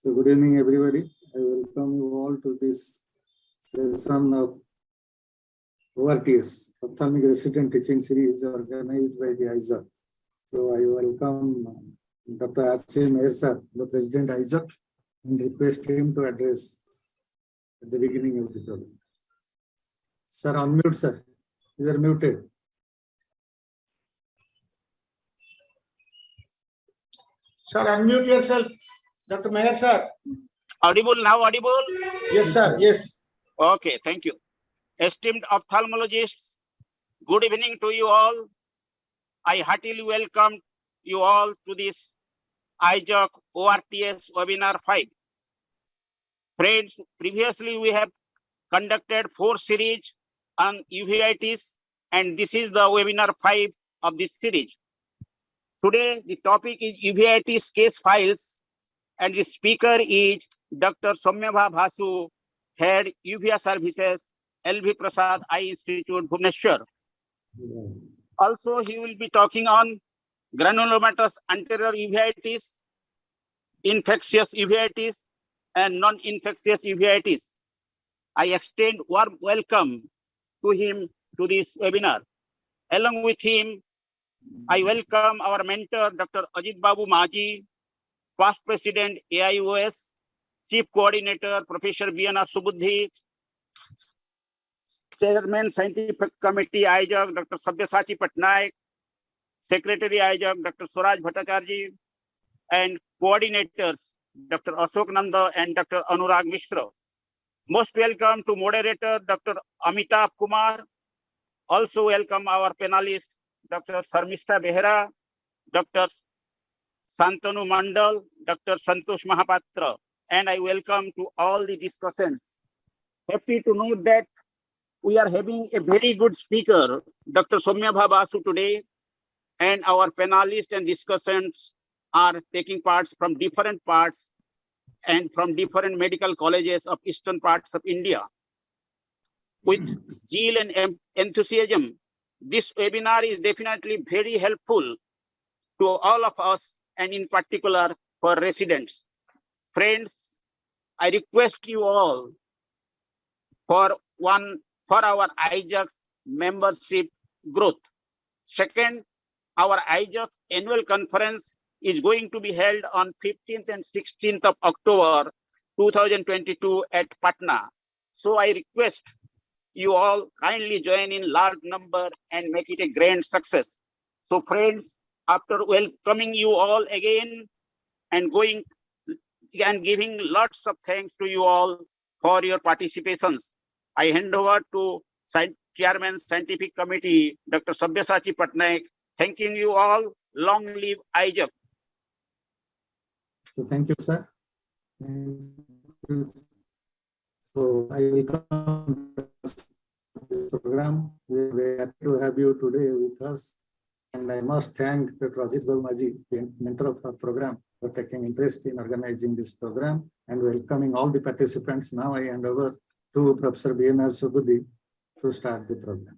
So good evening, everybody. I welcome you all to this session of ORTS, Ophthalmic Resident Teaching Series organized by the EIZOC. So I welcome Dr. R.C. Meher sir, the President EIZOC, and request him to address at the beginning of the program. Sir, unmute, sir. You are muted. Sir, unmute yourself. Dr. Meher sir. Audible now, audible? Yes, sir. Yes. Okay, thank you. Esteemed ophthalmologists, good evening to you all. I heartily welcome you all to this EIZOC ORTS webinar 5. Friends, previously we have conducted 4 series on uveitis, and this is the webinar 5 of this series. Today, the topic is uveitis case files, and the speaker is Dr. Soumyabha Basu, Head Uvea Services, LV Prasad Eye Institute, Bhubaneswar. Also, he will be talking on granulomatous anterior uveitis, infectious uveitis, and non-infectious uveitis. I extend warm welcome to him to this webinar. Along with him, I welcome our mentor, Dr. Ajit Babu Maji, Past President, AIOS, Chief Coordinator, Professor BNR Subuddhi, Chairman, Scientific Committee, EIZOC, Dr. Sabyasachi Patnaik, Secretary, EIZOC, Dr. Suraj Bhattacharya, and coordinators, Dr. Ashok Nanda and Dr. Anurag Mishra. Most welcome to moderator, Dr. Amitabh Kumar. Also welcome our panelists, Dr. Sarmista Behera, Dr. Santanu Mandal, Dr. Santosh Mahapatra, and I welcome to all the discussants. Happy to note that we are having a very good speaker, Dr. Soumyabha Basu today, and our panelists and discussants are taking parts from different parts and from different medical colleges of eastern parts of India. With zeal and enthusiasm, this webinar is definitely very helpful to all of us, and in particular for residents. Friends, I request you all for our EIZOC membership growth. Second, our EIZOC annual conference is going to be held on 15th and 16th of October 2022 at Patna. So I request you all kindly join in large number and make it a grand success. So friends, after welcoming you all again and giving lots of thanks to you all for your participations, I hand over to Chairman Scientific Committee, Dr. Sabyasachi Patnaik, thanking you all. Long live EIZOC. So thank you, sir. So I will come to this program. We are very happy to have you today with us. And I must thank Dr. Ajit Babu Maji, the mentor of our program, for taking interest in organizing this program and welcoming all the participants. Now I hand over to Professor BNR Subuddhi to start the program.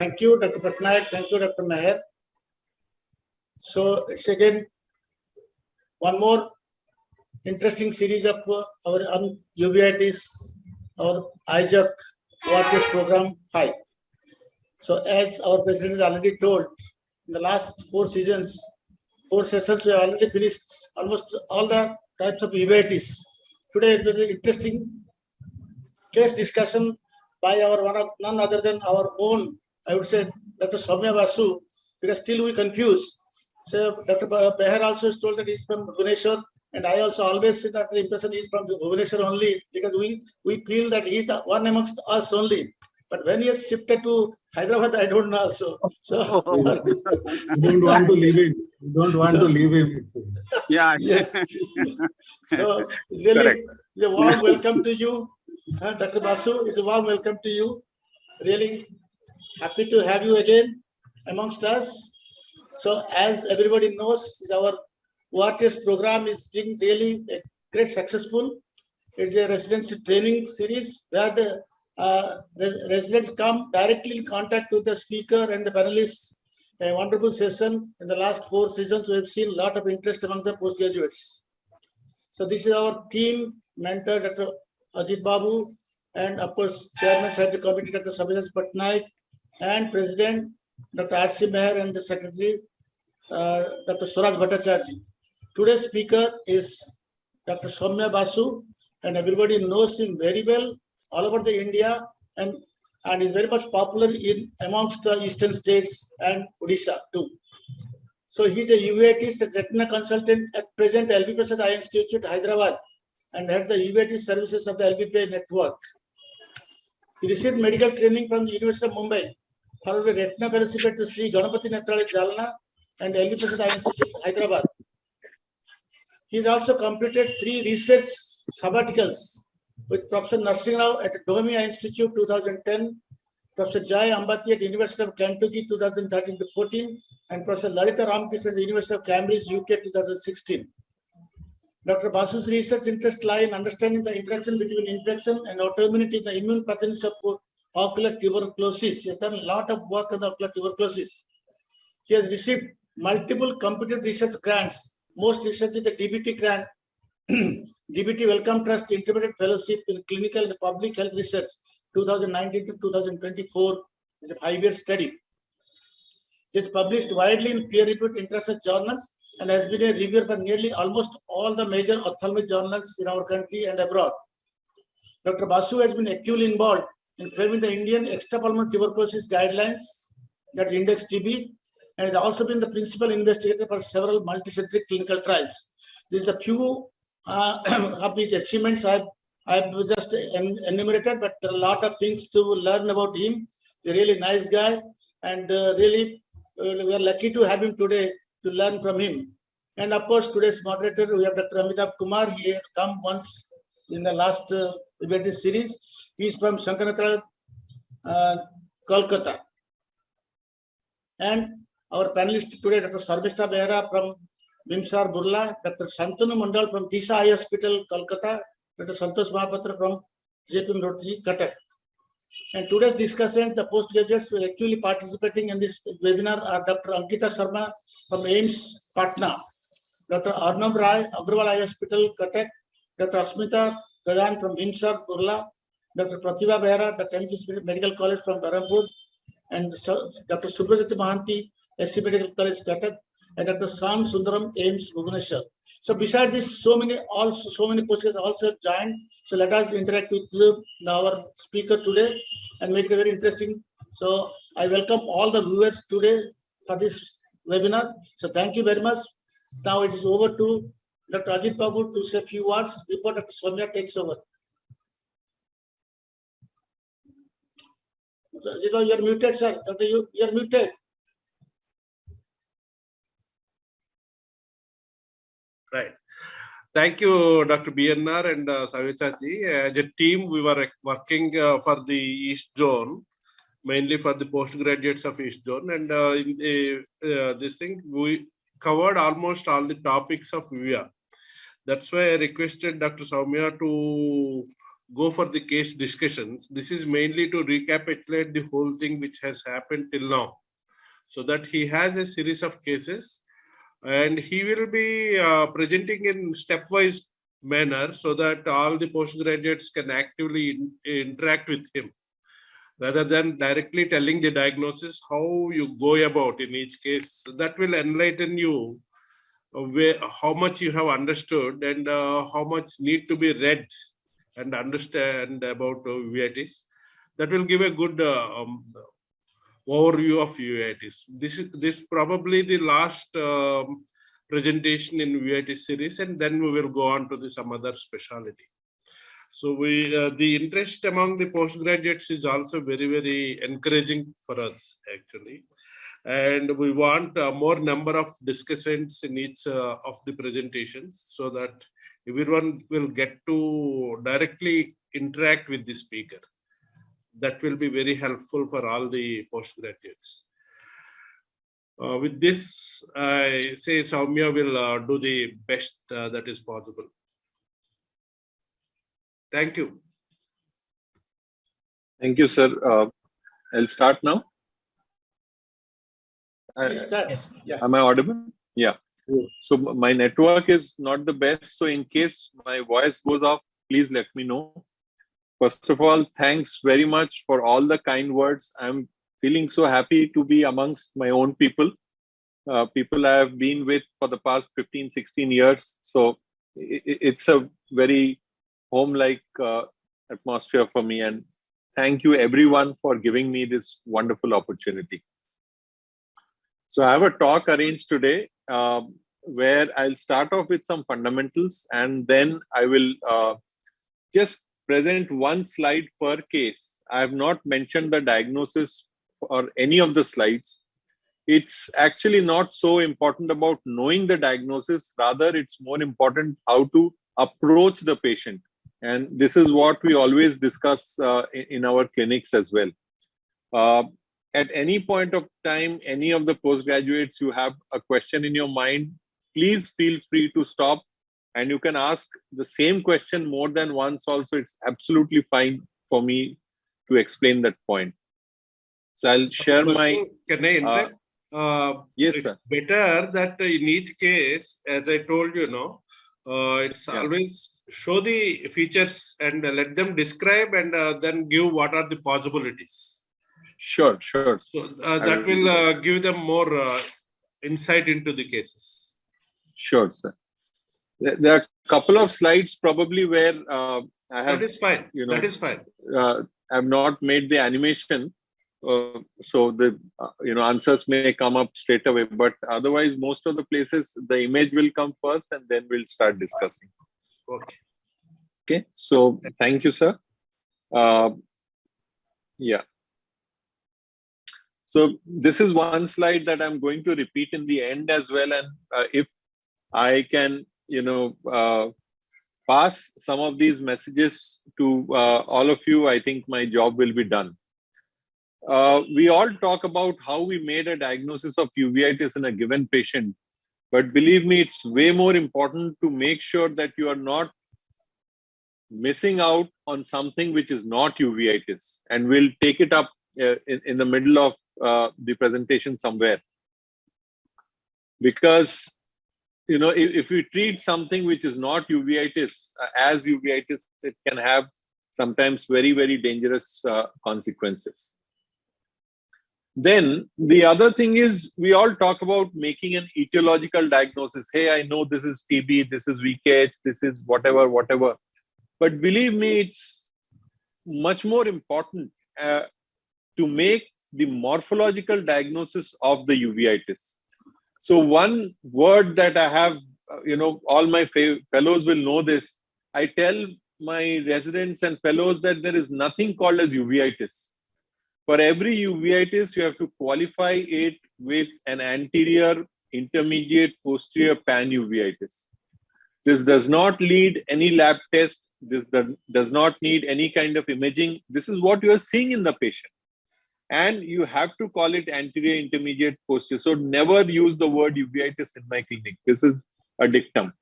Thank you, Dr. Patnaik. Thank you, Dr. Meher. So it's again one more interesting series of our uveitis, our EIZOC ORTS program 5. So as our president has already told, in the last 4 sessions, we have already finished almost all the types of uveitis. Today it will be interesting case discussion by none other than our own, I would say, Dr. Soumyabha Basu, because still we confuse. So Dr. Beher also is told that he's from Bhubaneswar, and I also always say that the impression is from Bhubaneswar only, because we feel that he's the one amongst us only. But when he has shifted to Hyderabad, I don't know also. So You don't want to leave him. You don't want to leave him. Yeah. Yes. So really, it's a warm welcome to you, Dr. Basu. It's a warm welcome to you. Really happy to have you again amongst us. So as everybody knows, our ORTS program is being really a great successful. It's a residency training series where residents come directly in contact with the speaker and the panelists. A wonderful session. In the last 4 seasons, we have seen a lot of interest among the postgraduates. So this is our team mentor, Dr. Ajit Babu, and of course, Chairman Scientific Committee, Dr. Sabyasachi Patnaik, and President, Dr. R.C. Meher, and the Secretary, Dr. Suraj Bhattacharya. Today's speaker is Dr. Soumya Basu, and everybody knows him very well all over the India, and is very much popular in amongst the eastern states and Odisha too. So he's a Uveitis retina consultant at present LBPS Eye Institute, Hyderabad, and had the Uveitis services of the LBPI network. He received medical training from the University of Mumbai, followed a retina fellowship at the Sri Ganapati Netralaya Jalna and LBPS Eye Institute, Hyderabad. He has also completed 3 research sabbaticals with Professor Narsingh Rao at Dohmi Institute 2010, Professor Jai Ambati at University of Kentucky 2013-14, and Professor Lalita Ramakrishnan at the University of Cambridge, UK 2016. Dr. Basu's research interests lie in understanding the interaction between infection and autoimmunity in the immune pathogens of ocular tuberculosis. He has done a lot of work on ocular tuberculosis. He has received multiple computed research grants, most recently the DBT grant, DBT Wellcome Trust Intermediate Fellowship in Clinical and Public Health Research 2019 to 2024 is a 5-year study. It is published widely in peer-reviewed international journals and has been a reviewer for nearly almost all the major ophthalmic journals in our country and abroad. Dr. Basu has been actively involved in framing the Indian extrapulmonary tuberculosis guidelines, that's Index TB, and has also been the principal investigator for several multicentric clinical trials. This is the few of his achievements I've just enumerated, but there are a lot of things to learn about him. He's a really nice guy, and really we are lucky to have him today to learn from him. And of course, today's moderator, we have Dr. Amitabh Kumar. He had come once in the last Uveitis series. He is from Shankarnath, Kolkata. And our panelist today, Dr. Sarvishta Behera from Bimsar, Burla, Dr. Santanu Mandal from Disha Eye Hospital, Kolkata, Dr. Santosh Mahapatra from JP Rotary, Cuttack. And today's discussant, the postgraduates who are actively participating in this webinar are Dr. Ankita Sharma from AIIMS, Patna, Dr. Arnab Rai, Agrawal Eye Hospital, Cuttack, Dr. Asmita Gadan from Bimsar, Burla, Dr. Pratibha Behera, Dr. MK Medical College from Dharampur, and Dr. Subrajit Mahanti, SC Medical College, Cuttack, and Dr. Sam Sundaram, AIIMS, Bhubaneswar. So besides this, so many postgraduates also have joined. So let us interact with our speaker today and make it very interesting. So I welcome all the viewers today for this webinar. So thank you very much. Now it is over to Dr. Ajit Babu to say a few words before Dr. Soumya takes over. Ajit Babu, you are muted, sir. Dr. You are muted. Right. Thank you, Dr. BNR and Savyasachi. As a team, we were working for the East Zone, mainly for the postgraduates of East Zone. And in this thing, we covered almost all the topics of UVA. That's why I requested Dr. Soumya to go for the case discussions. This is mainly to recapitulate the whole thing which has happened till now, so that he has a series of cases. And he will be presenting in stepwise manner so that all the postgraduates can actively interact with him, rather than directly telling the diagnosis, how you go about in each case. That will enlighten you how much you have understood and how much need to be read and understand about Uveitis. That will give a good overview of Uveitis. This probably the last presentation in Uveitis series, and then we will go on to some other specialty. So the interest among the postgraduates is also very, very encouraging for us actually, and we want more number of discussants in each of the presentations, so that everyone will get to directly interact with the speaker. That will be very helpful for all the postgraduates. With this, I say Soumya will do the best that is possible. Thank you. Thank you, sir. I'll start now. Please start. Yes. Yeah. Am I audible? Yeah. Yes. So my network is not the best. So in case my voice goes off, please let me know. First of all, thanks very much for all the kind words. I'm feeling so happy to be amongst my own people, people I have been with for the past 15, 16 years. So it's a very home-like atmosphere for me. And thank you everyone for giving me this wonderful opportunity. So I have a talk arranged today where I'll start off with some fundamentals, and then I will just present one slide per case. I have not mentioned the diagnosis or any of the slides. It's actually not so important about knowing the diagnosis, rather it's more important how to approach the patient. And this is what we always discuss in our clinics as well. At any point of time, any of the postgraduates, you have a question in your mind, please feel free to stop, and you can ask the same question more than once also. It's absolutely fine for me to explain that point. So I'll share my... Can I interrupt? Yes, it's sir. better that in each case, as I told you, it's always show the features and let them describe, and then give what are the possibilities. Sure, sure. So that will give them more insight into the cases. Sure, sir. There are a couple of slides probably where I have... That is fine. That is fine. I have not made the animation. So the answers may come up straight away, but otherwise most of the places the image will come first and then we'll start discussing. Okay, so thank you, sir. Yeah, so this is one slide that I'm going to repeat in the end as well, and if I can pass some of these messages to all of you, I think my job will be done. We all talk about how we made a diagnosis of uveitis in a given patient, but believe me, it's way more important to make sure that you are not missing out on something which is not uveitis, and we'll take it up in the middle of the presentation somewhere. Because if we treat something which is not uveitis as uveitis, it can have sometimes very, very dangerous consequences. Then the other thing is, we all talk about making an etiological diagnosis. Hey, I know this is TB, this is VKH, this is whatever. But believe me, it's much more important to make the morphological diagnosis of the uveitis. So one word that I have, all my fellows will know this. I tell my residents and fellows that there is nothing called as uveitis. For every uveitis, you have to qualify it with an anterior, intermediate, posterior pan-uveitis. This does not need any lab test. This does not need any kind of imaging. This is what you are seeing in the patient. And you have to call it anterior, intermediate, posterior. So never use the word uveitis in my clinic. This is a dictum.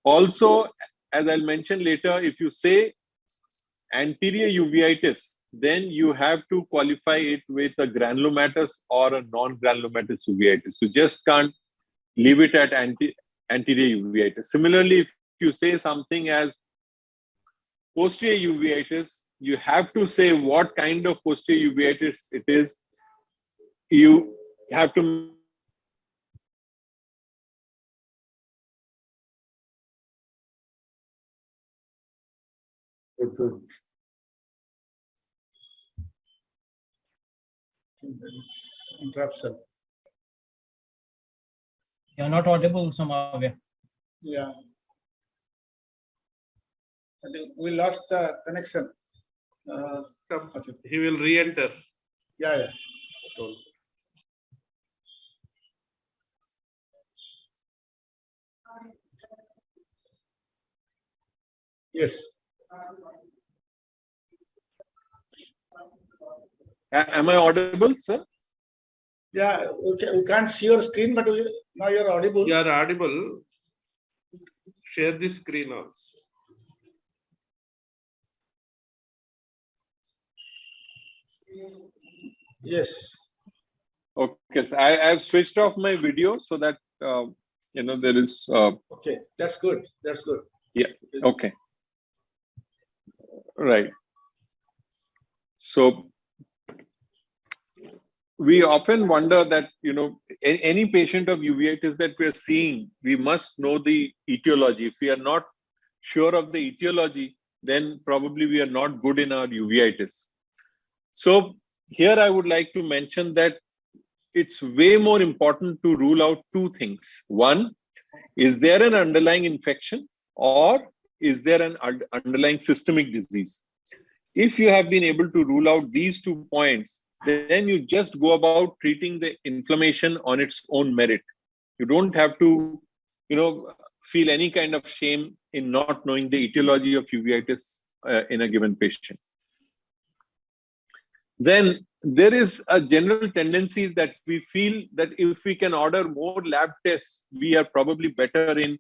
Also, as I'll mention later, if you say anterior uveitis, then you have to qualify it with a granulomatous or a non-granulomatous uveitis. You just can't leave it at anterior uveitis. Similarly, if you say something as posterior uveitis, you have to say what kind of posterior uveitis it is. You have to Interruption. You're not audible somehow. Yeah. I think we lost the connection. Okay. He will re-enter. Yeah. Yes. Am I audible, sir? Yeah, we can't see your screen, but now you're audible. You are audible. Share the screen also. Yes. Okay, so I've switched off my video so that there is. Okay, that's good. That's good. Yeah. Okay. Right. So we often wonder that any patient of uveitis that we are seeing, we must know the etiology. If we are not sure of the etiology, then probably we are not good in our uveitis. So here I would like to mention that it's way more important to rule out two things. One, is there an underlying infection or is there an underlying systemic disease? If you have been able to rule out these 2 points, then you just go about treating the inflammation on its own merit. You don't have to, feel any kind of shame in not knowing the etiology of uveitis in a given patient. Then there is a general tendency that we feel that if we can order more lab tests, we are probably better in,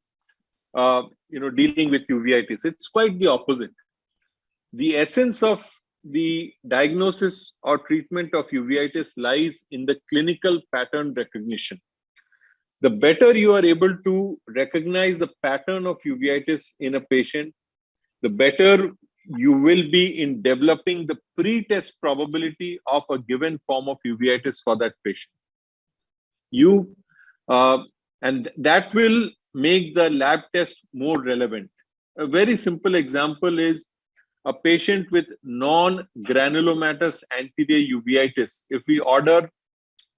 dealing with uveitis. It's quite the opposite. The essence of the diagnosis or treatment of uveitis lies in the clinical pattern recognition. The better you are able to recognize the pattern of uveitis in a patient, the better you will be in developing the pre-test probability of a given form of uveitis for that patient. And that will make the lab test more relevant. A very simple example is a patient with non-granulomatous anterior uveitis. If we order,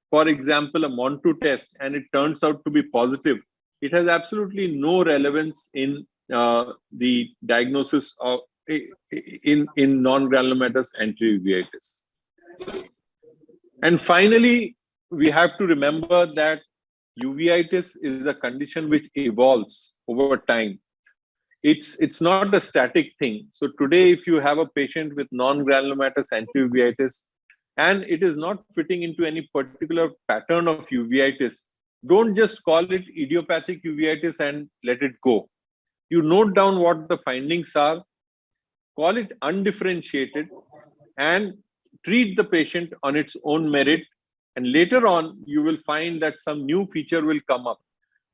for example, a Montu test and it turns out to be positive, it has absolutely no relevance in the diagnosis of in non-granulomatous anterior uveitis. And finally, we have to remember that uveitis is a condition which evolves over time. It's not a static thing. So today, if you have a patient with non-granulomatous anterior uveitis and it is not fitting into any particular pattern of uveitis, don't just call it idiopathic uveitis and let it go. You note down what the findings are, call it undifferentiated, and treat the patient on its own merit. And later on, you will find that some new feature will come up.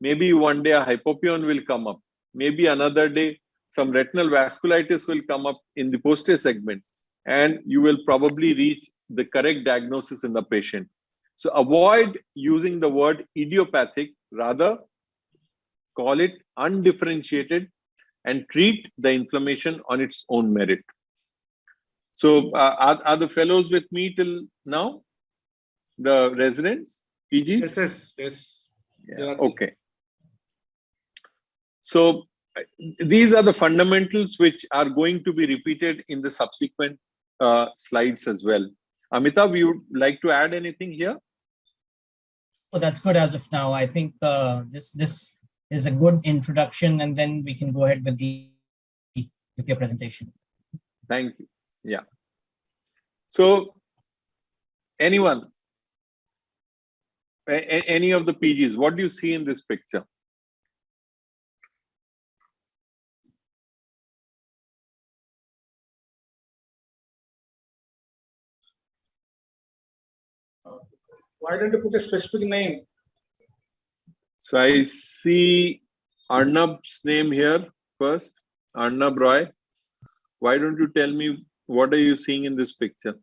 Maybe one day a hypopyon will come up. Maybe another day, some retinal vasculitis will come up in the posterior segment, and you will probably reach the correct diagnosis in the patient. So avoid using the word idiopathic, rather call it undifferentiated and treat the inflammation on its own merit. So are the fellows with me till now? The residents, PGs? Yes. Yeah, okay. So these are the fundamentals which are going to be repeated in the subsequent slides as well. Amitabh, you would like to add anything here? Oh, that's good as of now. I think this is a good introduction, and then we can go ahead with your presentation. Thank you. Yeah. So anyone, any of the PGs, what do you see in this picture? Why don't you put a specific name? So I see Arnab's name here first, Arnab Roy. Why don't you tell me what are you seeing in this picture?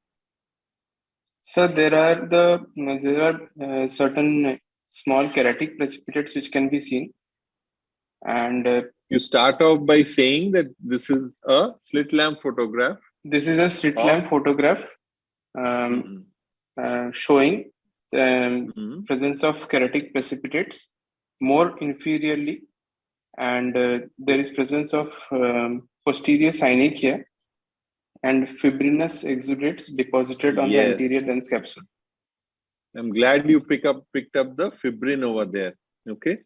So there are certain small keratic precipitates which can be seen, and you start off by saying that this is a slit lamp photograph. This is a slit lamp photograph showing the presence of keratic precipitates more inferiorly, and there is presence of posterior synechia and fibrinous exudates deposited on the anterior lens capsule. I'm glad you picked up the fibrin over there. Okay,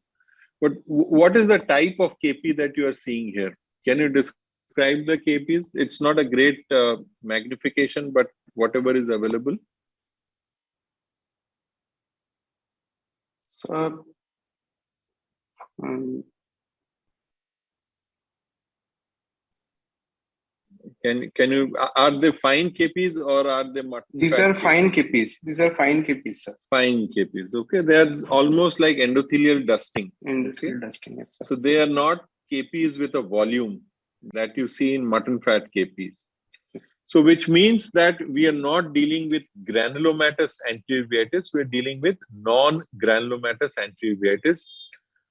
but what is the type of KP that you are seeing here? Can you describe the KPs? It's not a great magnification, but whatever is available. So Can you, are they fine KPs or are they mutton These fat are fine KPs. These are fine KPs, sir. Fine KPs. Okay, they are almost like endothelial dusting. Endothelial dusting, yes, sir. So they are not KPs with a volume that you see in mutton fat KPs. Yes. So which means that we are not dealing with granulomatous anti-uveitis, we are dealing with non-granulomatous anti-uveitis,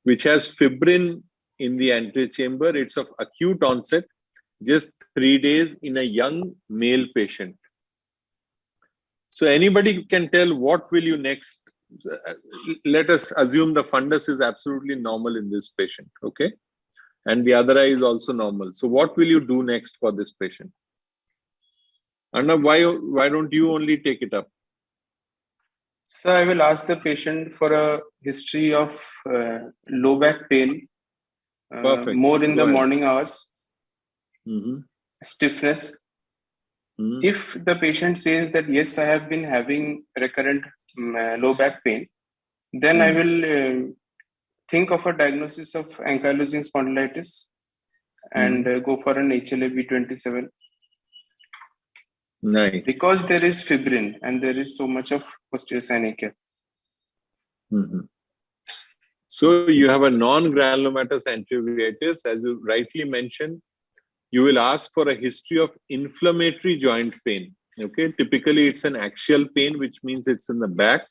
which has fibrin in the anterior chamber. It's of acute onset, just 3 days in a young male patient. So anybody can tell what will you next. Let us assume the fundus is absolutely normal in this patient, okay? And the other eye is also normal. So what will you do next for this patient? Anna, why don't you only take it up? So I will ask the patient for a history of low back pain, Perfect. more in Go the ahead. morning hours, Mm-hmm. stiffness. Mm-hmm. If the patient says that, yes, I have been having recurrent low back pain, then I will think of a diagnosis of ankylosing spondylitis and go for an HLA-B27. Nice. Because there is fibrin and there is so much of posterior synechia. Mm-hmm. So you have a non-granulomatous anti-uveitis, as you rightly mentioned. You will ask for a history of inflammatory joint pain. Okay, typically it's an axial pain, which means it's in the back,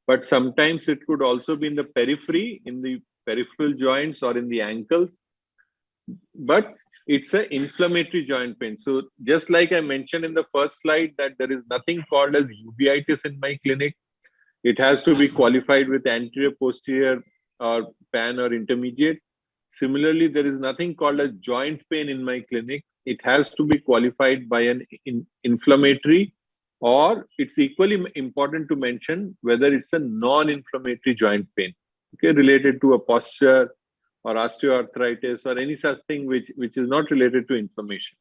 but sometimes it could also be in the periphery, in the peripheral joints or in the ankles. But it's an inflammatory joint pain. So just like I mentioned in the first slide that there is nothing called as uveitis in my clinic. It has to be qualified with anterior, posterior, or pan or intermediate. Similarly, there is nothing called as joint pain in my clinic. It has to be qualified by an inflammatory, or it's equally important to mention whether it's a non-inflammatory joint pain, okay, related to a posture or osteoarthritis or any such thing which is not related to inflammation.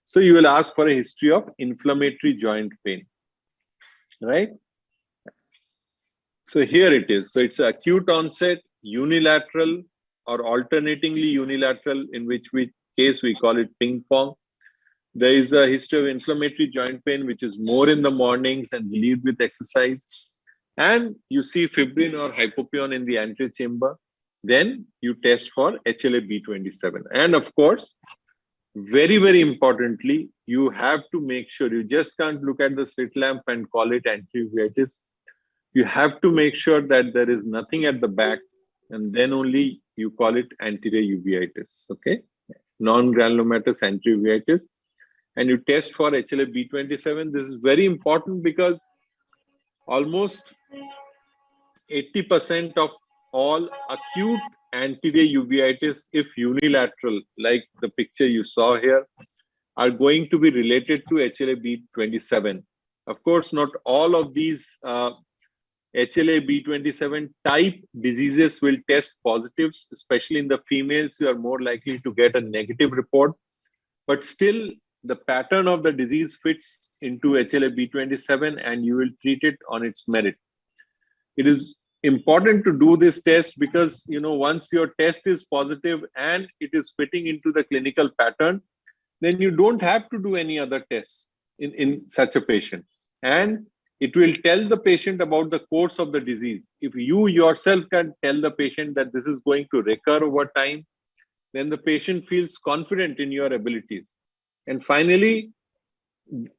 So you will ask for a history of inflammatory joint pain, right? So here it is. So it's acute onset, unilateral or alternatingly unilateral, in which case we call it ping pong. There is a history of inflammatory joint pain, which is more in the mornings and relieved with exercise. And you see fibrin or hypopion in the anterior chamber. Then you test for HLA-B27. And of course, very, very importantly, you have to make sure you just can't look at the slit lamp and call it anti-uveitis. You have to make sure that there is nothing at the back, and then only you call it anterior uveitis, okay? Non-granulomatous anterior uveitis. And you test for HLA-B27. This is very important because almost 80% of all acute anterior uveitis, if unilateral, like the picture you saw here, are going to be related to HLA-B27. Of course, not all of these HLA-B27 type diseases will test positives, especially in the females. You are more likely to get a negative report, but still the pattern of the disease fits into HLA-B27 and you will treat it on its merit. It is important to do this test because, you know, once your test is positive and it is fitting into the clinical pattern, then you don't have to do any other tests in such a patient. And it will tell the patient about the course of the disease. If you yourself can tell the patient that this is going to recur over time, then the patient feels confident in your abilities. And finally,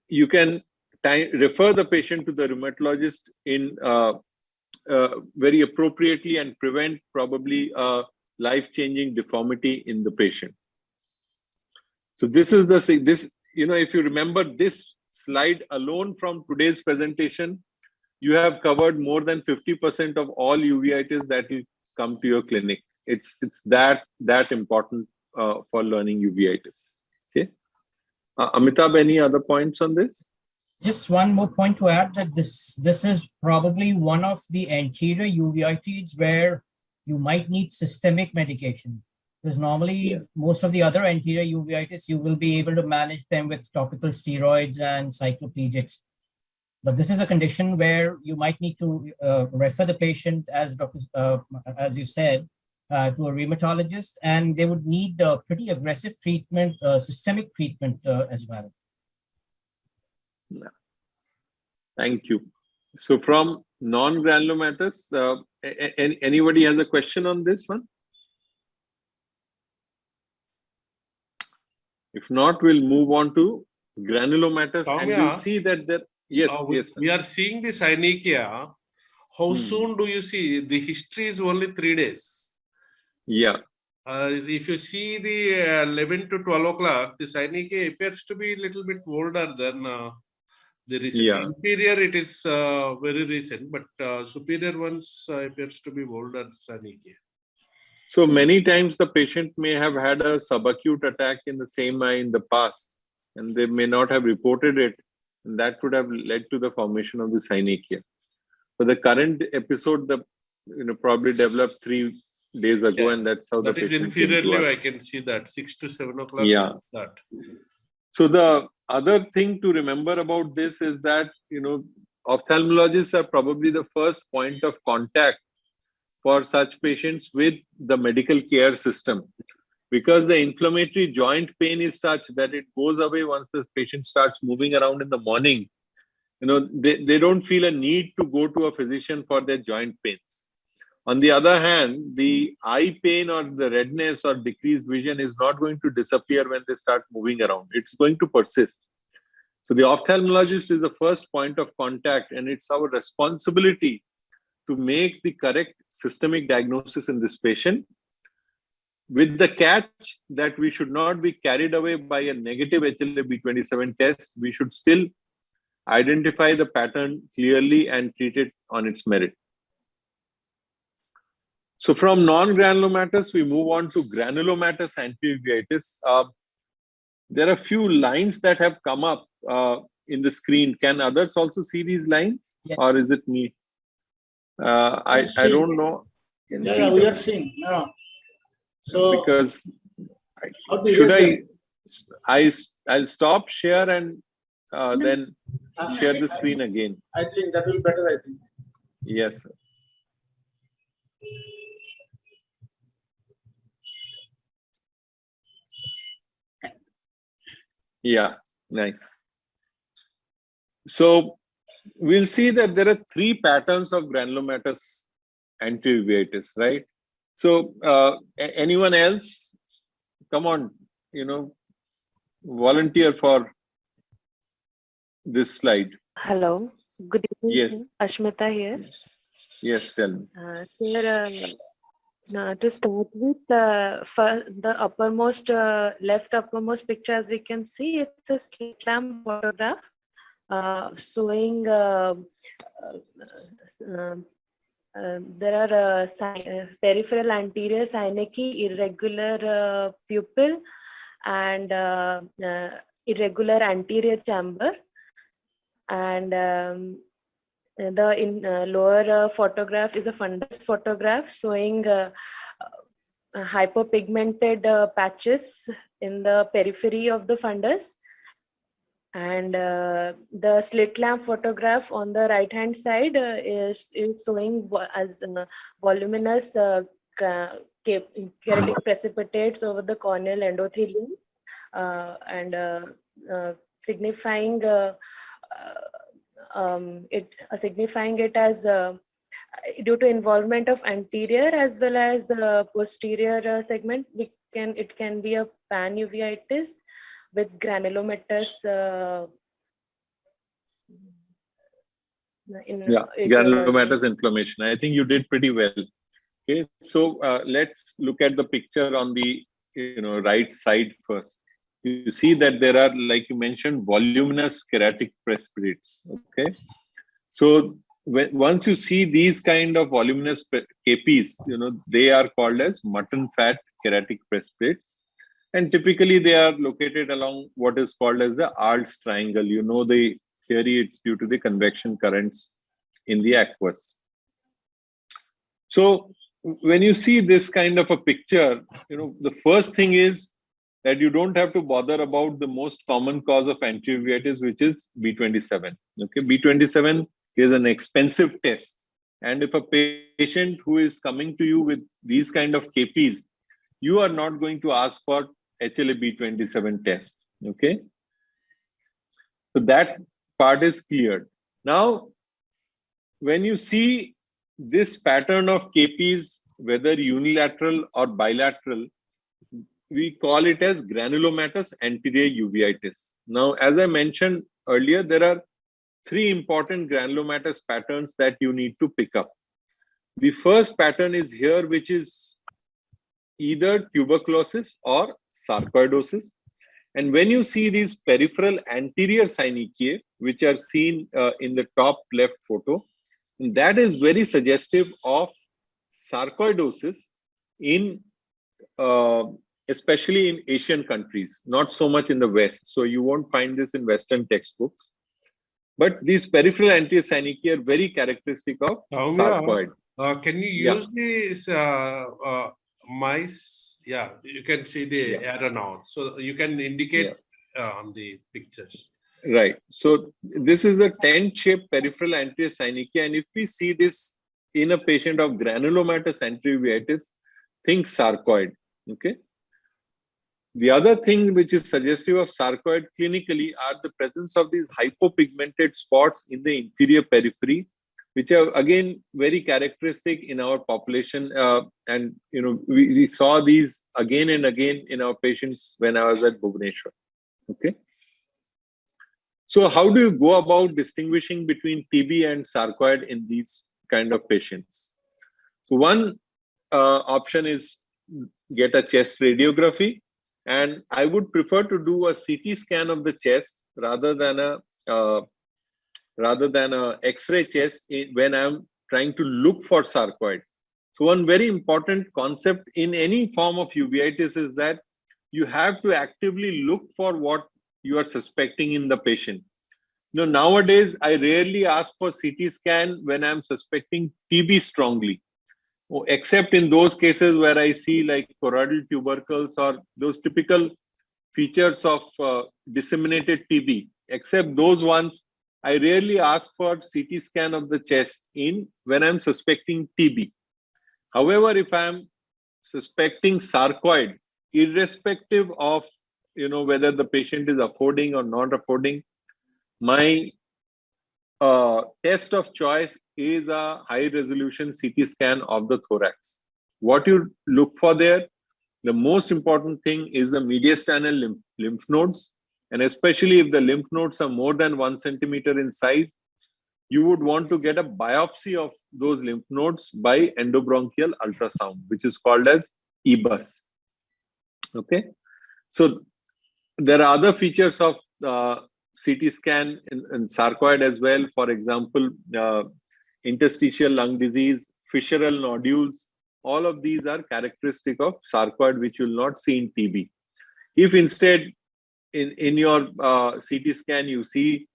you can refer the patient to the rheumatologist in very appropriately and prevent probably a life-changing deformity in the patient. So this is the, you know, if you remember this slide alone from today's presentation, you have covered more than 50% of all uveitis that will come to your clinic. It's that important for learning uveitis. Okay, Amitabh, any other points on this? Just one more point to add, that this is probably one of the anterior uveitis where you might need systemic medication. Because normally most of the other anterior uveitis, you will be able to manage them with topical steroids and cycloplegics. But this is a condition where you might need to refer the patient, as you said, to a rheumatologist, and they would need pretty aggressive treatment, systemic treatment as well. Thank you. So from non-granulomatous, anybody has a question on this one? If not, we'll move on to granulomatous, and we'll see that there. Yes, yes. We are seeing the synechia. How soon do you see? The history is only 3 days. Yeah. If you see the 11 to 12 o'clock, the synechia appears to be a little bit older than the recent. Yeah. Inferior, it is very recent, but superior ones appears to be older synechia. So many times the patient may have had a subacute attack in the same eye in the past, and they may not have reported it, and that could have led to the formation of the synechia. But the current episode, probably developed 3 days ago, and that's how that the is patient came inferiorly. to us. I can see that 6 to 7 o'clock. Yeah. That. So the other thing to remember about this is that ophthalmologists are probably the first point of contact for such patients with the medical care system, because the inflammatory joint pain is such that it goes away once the patient starts moving around in the morning. They don't feel a need to go to a physician for their joint pains. On the other hand, the eye pain or the redness or decreased vision is not going to disappear when they start moving around. It's going to persist. So the ophthalmologist is the first point of contact, and it's our responsibility to make the correct systemic diagnosis in this patient, with the catch that we should not be carried away by a negative HLA-B27 test. We should still identify the pattern clearly and treat it on its merit. So from non-granulomatous, we move on to granulomatous anti-uveitis. There are a few lines that have come up in the screen. Can others also see these lines? Yes. Or is it me? I don't know. Yeah, we are seeing now. So because I'll stop share and then share the screen again. I think that will be better, I think. Yes, sir. Yeah, nice. So we'll see that there are 3 patterns of granulomatous anti-uveitis, right? So anyone else? Come on, volunteer for this slide. Hello, good evening. Yes. Ashmita here. Yes, tell me. To start with, the uppermost, left uppermost picture, as we can see, it's a slit lamp photograph showing there are peripheral anterior synecdoche, irregular pupil, and irregular anterior chamber. And the lower photograph is a fundus photograph showing hyperpigmented patches in the periphery of the fundus. And the slit lamp photograph on the right hand side is showing as voluminous keratic precipitates over the corneal endothelium, and signifying it as due to involvement of anterior as well as posterior segment. It can be a pan uveitis with granulomatous granulomatous inflammation. I think you did pretty well. Okay, so let's look at the picture on the right side first. You see that there are, like you mentioned, voluminous keratic precipitates. Okay, so once you see these kind of voluminous KPs, they are called as mutton fat keratic precipitates, and typically they are located along what is called as the Arl's triangle. The theory, it's due to the convection currents in the aqueous. So when you see this kind of a picture, the first thing is that you don't have to bother about the most common cause of anti-uveitis, which is B27. Okay, B27 is an expensive test. And if a patient who is coming to you with these kind of KPs, you are not going to ask for HLA-B27 test. Okay. So that part is cleared. Now, when you see this pattern of KPs, whether unilateral or bilateral, we call it as granulomatous anterior uveitis. Now, as I mentioned earlier, there are three important granulomatous patterns that you need to pick up. The first pattern is here, which is either tuberculosis or sarcoidosis. And when you see these peripheral anterior synechiae, which are seen in the top left photo, that is very suggestive of sarcoidosis in especially in Asian countries, not so much in the West. So you won't find this in Western textbooks. But these peripheral anterior synechiae are very characteristic of sarcoid. Can you use this mice? Yeah, you can see the arrow now. So you can indicate on the pictures. Right. So this is the tent-shaped peripheral anterior synechiae. And if we see this in a patient of granulomatous anterior uveitis, think sarcoid. Okay. The other thing which is suggestive of sarcoid clinically are the presence of these hypopigmented spots in the inferior periphery, which are again very characteristic in our population. And you know, we saw these again and again in our patients when I was at Bhubaneswar. Okay. So how do you go about distinguishing between TB and sarcoid in these kind of patients? So one option is get a chest radiography. And I would prefer to do a CT scan of the chest rather than a X-ray chest when I'm trying to look for sarcoid. So one very important concept in any form of uveitis is that you have to actively look for what you are suspecting in the patient. You know, nowadays I rarely ask for CT scan when I'm suspecting TB strongly, except in those cases where I see like choroidal tubercles or those typical features of disseminated TB. Except those ones, I rarely ask for CT scan of the chest when I'm suspecting TB. However, if I'm suspecting sarcoid, irrespective of whether the patient is affording or not affording, my test of choice is a high-resolution CT scan of the thorax. What you look for there, the most important thing is the mediastinal lymph nodes, and especially if the lymph nodes are more than 1 centimeter in size, you would want to get a biopsy of those lymph nodes by endobronchial ultrasound, which is called as EBUS. Okay, so there are other features of CT scan in sarcoid as well. For example, interstitial lung disease, fissural nodules, all of these are characteristic of sarcoid, which you will not see in TB. If instead in your CT scan you see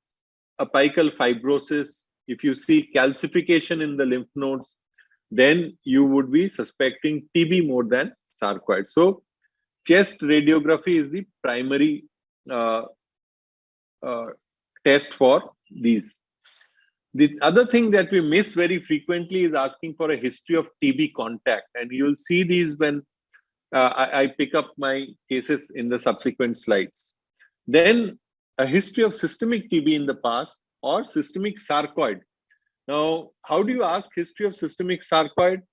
apical fibrosis, if you see calcification in the lymph nodes, then you would be suspecting TB more than sarcoid. So chest radiography is the primary test for these. The other thing that we miss very frequently is asking for a history of TB contact, and you'll see these when I pick up my cases in the subsequent slides. Then a history of systemic TB in the past or systemic sarcoid. Now, how do you ask history of systemic sarcoid?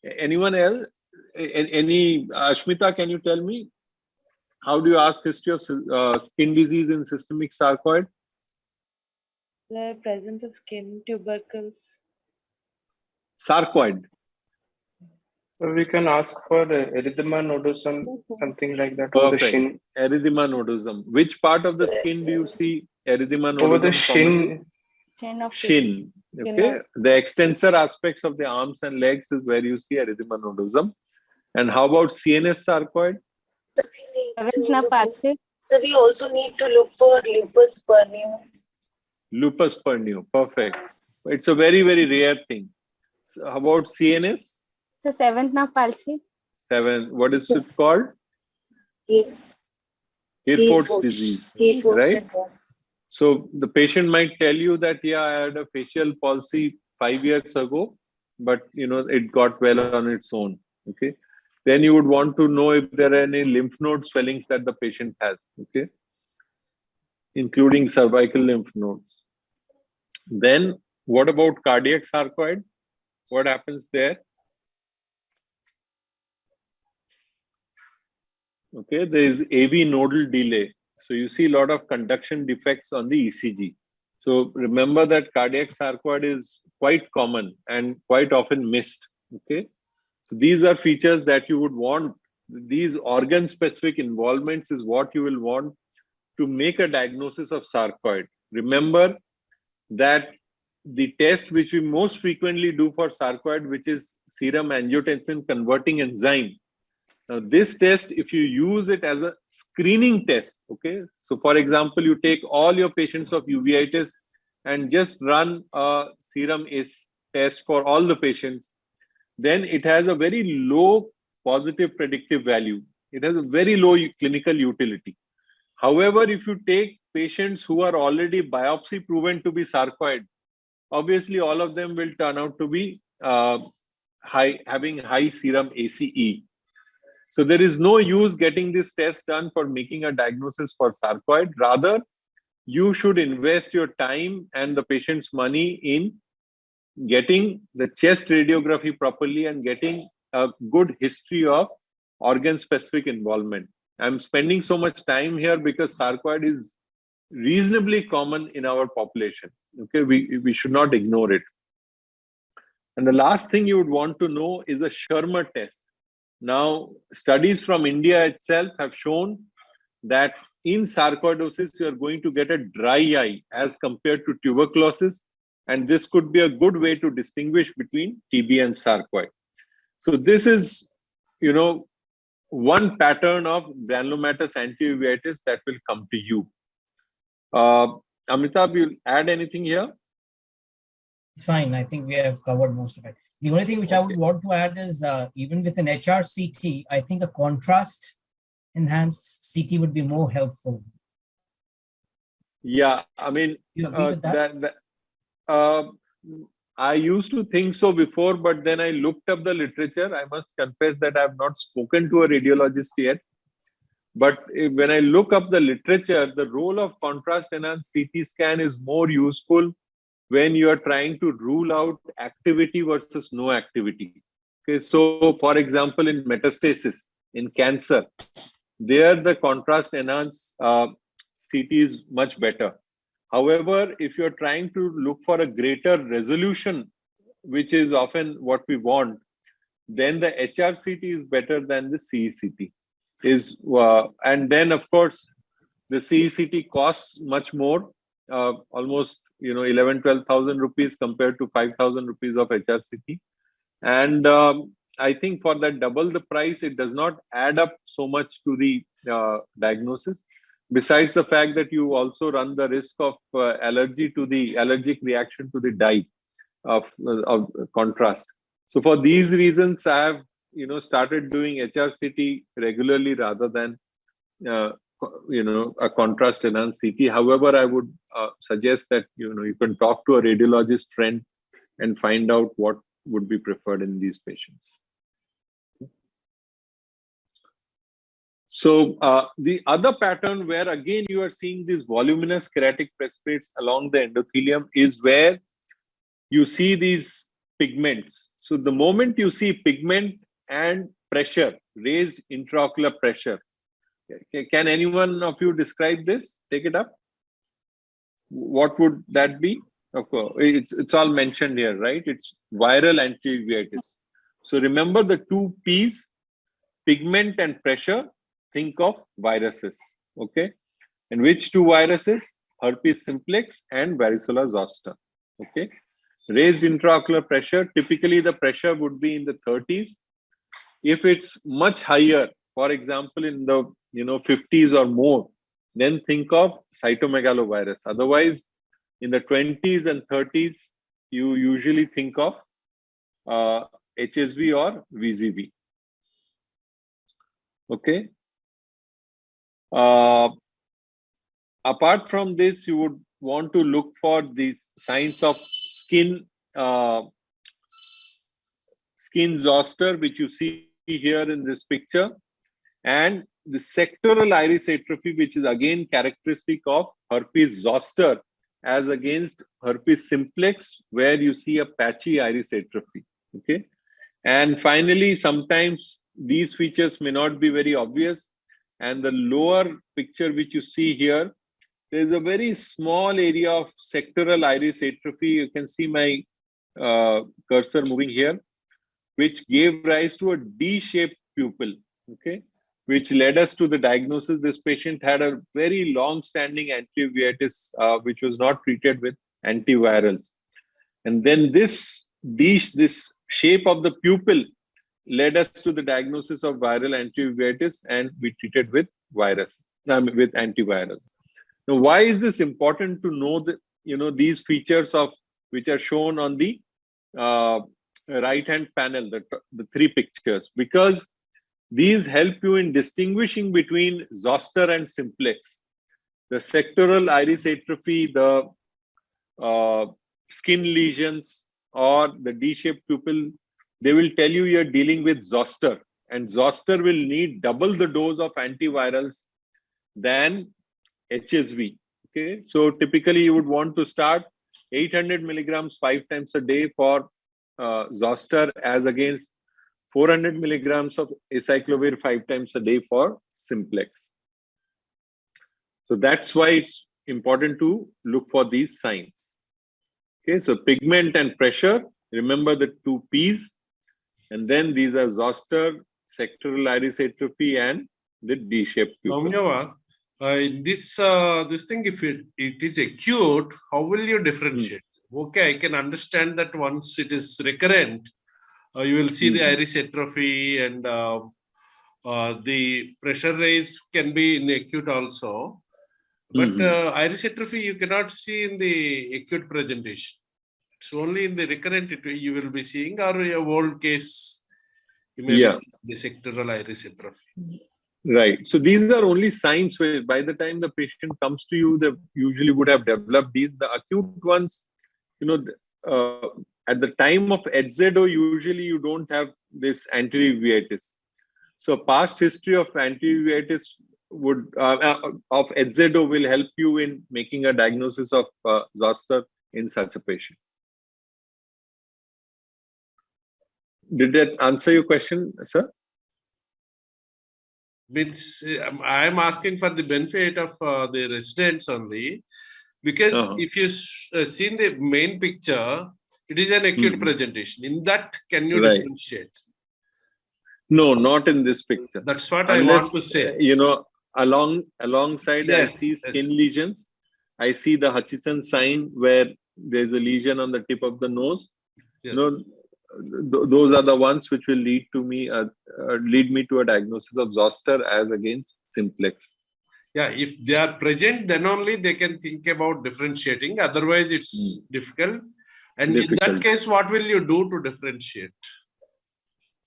Anyone else? Any Ashmita, can you tell me? How do you ask history of skin disease in systemic sarcoid? The presence of skin tubercles. Sarcoid. So we can ask for erythema nodosum, something like that. Perfect. On the shin. Erythema nodosum. Which part of the skin do you see erythema nodosum? Over the shin. Shin. Okay. The extensor aspects of the arms and legs is where you see erythema nodosum. And how about CNS sarcoid? So we also need to look for lupus pernio. Lupus pernio. Perfect. It's a very, very rare thing. So how about CNS? So seventh nerve palsy. What is it called? Hayford's disease. Right? So the patient might tell you that, yeah, I had a facial palsy 5 years ago, but it got well on its own. Okay. Then you would want to know if there are any lymph node swellings that the patient has. Okay, including cervical lymph nodes. Then what about cardiac sarcoid? What happens there? Okay, there is AV nodal delay. So you see a lot of conduction defects on the ECG. So remember that cardiac sarcoid is quite common and quite often missed. Okay, so these are features that you would want. These organ-specific involvements is what you will want to make a diagnosis of sarcoid. Remember that the test which we most frequently do for sarcoid, which is serum angiotensin converting enzyme. Now, this test, if you use it as a screening test, okay, so for example, you take all your patients of uveitis and just run a serum ACE test for all the patients, then it has a very low positive predictive value. It has a very low clinical utility. However, if you take patients who are already biopsy proven to be sarcoid, obviously all of them will turn out to be having high serum ACE. So there is no use getting this test done for making a diagnosis for sarcoid. Rather, you should invest your time and the patient's money in getting the chest radiography properly and getting a good history of organ-specific involvement. I'm spending so much time here because sarcoid is reasonably common in our population. Okay, we should not ignore it. And the last thing you would want to know is a Schirmer test. Now, studies from India itself have shown that in sarcoidosis, you are going to get a dry eye as compared to tuberculosis. And this could be a good way to distinguish between TB and sarcoid. So this is, one pattern of granulomatous anti-uveitis that will come to you. Amitabh, you'll add anything here? It's fine. I think we have covered most of it. The only thing which I would want to add is even with an HRCT, I think a contrast enhanced CT would be more helpful. Yeah, I mean, you agree with that? I used to think so before, but then I looked up the literature. I must confess that I have not spoken to a radiologist yet. But when I look up the literature, the role of contrast enhanced CT scan is more useful when you are trying to rule out activity versus no activity. Okay, so for example, in metastasis, in cancer, there the contrast enhanced CT is much better. However, if you're trying to look for a greater resolution, which is often what we want, then the HRCT is better than the CECT. And then, of course, the CECT costs much more, almost 11,000-12,000 rupees compared to 5,000 rupees of HRCT. And I think for that double the price, it does not add up so much to the diagnosis. Besides the fact that you also run the risk of allergic reaction to the dye of contrast. So for these reasons, I have started doing HRCT regularly rather than a contrast enhanced CT. However, I would suggest that you can talk to a radiologist friend and find out what would be preferred in these patients. So the other pattern where again you are seeing these voluminous keratic precipitates along the endothelium is where you see these pigments. So the moment you see pigment and pressure, raised intraocular pressure, can anyone of you describe this? Take it up. What would that be? Of course, it's all mentioned here, right? It's viral anti-uveitis. So remember the two P's, pigment and pressure. Think of viruses, okay? And which two viruses? Herpes simplex and varicella zoster, okay? Raised intraocular pressure, typically the pressure would be in the 30s. If it's much higher, for example, in the 50s or more, then think of cytomegalovirus. Otherwise, in the 20s and 30s, you usually think of HSV or VZV. Okay. Apart from this, you would want to look for these signs of skin skin zoster, which you see here in this picture, and the sectoral iris atrophy, which is again characteristic of herpes zoster as against herpes simplex, where you see a patchy iris atrophy. Okay, and finally, sometimes these features may not be very obvious, and the lower picture which you see here, there is a very small area of sectoral iris atrophy. You can see my cursor moving here, which gave rise to a D-shaped pupil, okay, which led us to the diagnosis. This patient had a very long-standing anti-uveitis, which was not treated with antivirals. And then this shape of the pupil led us to the diagnosis of viral anti-uveitis, and we treated with with antivirals. Now, why is this important to know that, these features of which are shown on the right-hand panel, the three pictures? Because these help you in distinguishing between zoster and simplex. The sectoral iris atrophy, the skin lesions, or the D-shaped pupil, they will tell you you're dealing with zoster, and zoster will need double the dose of antivirals than HSV. Okay, so typically you would want to start 800 milligrams 5 times a day for zoster, as against 400 milligrams of acyclovir 5 times a day for simplex. So that's why it's important to look for these signs. Okay, so pigment and pressure, remember the two P's, and then these are zoster, sectoral iris atrophy, and the D-shaped pupil. In this thing, if it is acute, how will you differentiate? Okay, I can understand that once it is recurrent, you will see the iris atrophy, and the pressure raise can be in acute also. But iris atrophy you cannot see in the acute presentation. It's only in the recurrent you will be seeing, or a old case you may be seeing the sectoral iris atrophy. Right. So these are only signs where by the time the patient comes to you, they usually would have developed these. The acute ones, at the time of AZOOR, usually you don't have this anti-uveitis. So past history of anti-uveitis would of AZOOR will help you in making a diagnosis of zoster in such a patient. Did that answer your question, sir? Means I am asking for the benefit of the residents only, because if you see the main picture, it is an acute presentation. In that, can you differentiate? No, not in this picture. That's what I want to say. Alongside I see skin lesions. I see the Hutchinson sign where there's a lesion on the tip of the nose. Those are the ones which will lead me to a diagnosis of zoster as against simplex. Yeah, if they are present, then only they can think about differentiating. Otherwise, it's difficult. And in that case, what will you do to differentiate?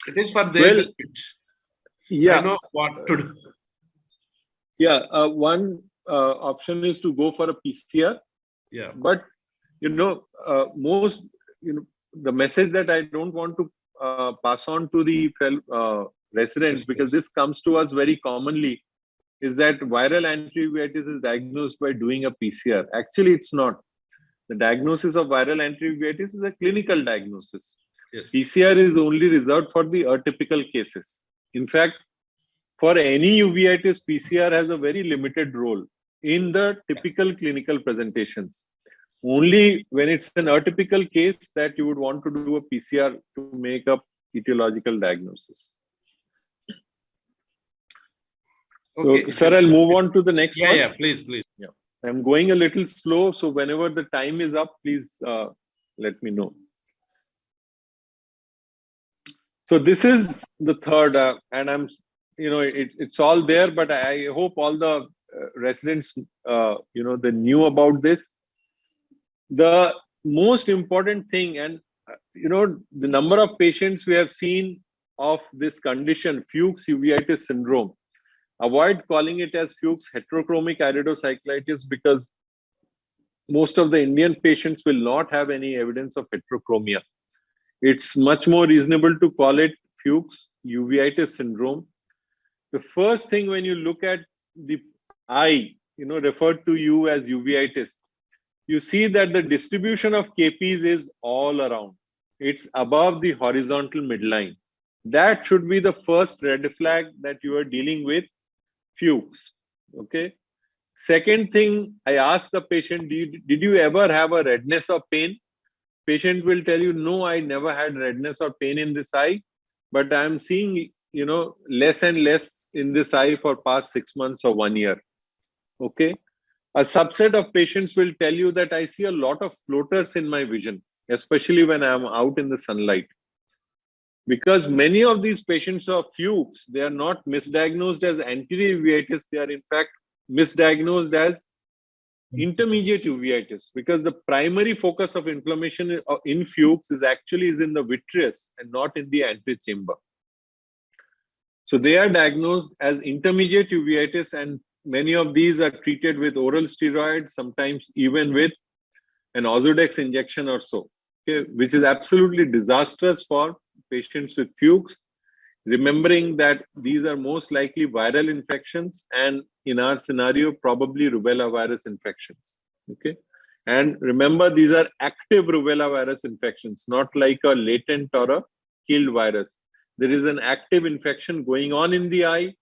It is for their benefit. I know what to do. Yeah, one option is to go for a PCR. Yeah, but the message that I don't want to pass on to the residents, because this comes to us very commonly, is that viral anti-uveitis is diagnosed by doing a PCR. Actually, it's not. The diagnosis of viral anti-uveitis is a clinical diagnosis. PCR is only reserved for the atypical cases. In fact, for any uveitis, PCR has a very limited role in the typical clinical presentations. Only when it's an atypical case that you would want to do a PCR to make up etiological diagnosis. Okay. So, sir, I'll move on to the next one. Yeah, please. Yeah, I'm going a little slow, so whenever the time is up, please let me know. So this is the third, and I'm, it's all there, but I hope all the residents, they knew about this. The most important thing, and the number of patients we have seen of this condition, Fuchs uveitis syndrome. Avoid calling it as Fuchs heterochromic iridocyclitis, because most of the Indian patients will not have any evidence of heterochromia. It's much more reasonable to call it Fuchs uveitis syndrome. The first thing when you look at the eye, referred to you as uveitis, you see that the distribution of KPs is all around. It's above the horizontal midline. That should be the first red flag that you are dealing with Fuchs. Okay. Second thing, I asked the patient, did you ever have a redness or pain? Patient will tell you, no, I never had redness or pain in this eye, but I'm seeing, less and less in this eye for past 6 months or 1 year. Okay. A subset of patients will tell you that I see a lot of floaters in my vision, especially when I'm out in the sunlight. Because many of these patients are Fuchs, they are not misdiagnosed as anterior uveitis, they are in fact misdiagnosed as intermediate uveitis, because the primary focus of inflammation in Fuchs is in the vitreous and not in the antechamber. So they are diagnosed as intermediate uveitis, and many of these are treated with oral steroids, sometimes even with an Ozurdex injection or so, okay, which is absolutely disastrous for patients with Fuchs, remembering that these are most likely viral infections, and in our scenario, probably rubella virus infections. Okay. And remember, these are active rubella virus infections, not like a latent or a killed virus. There is an active infection going on in the eye,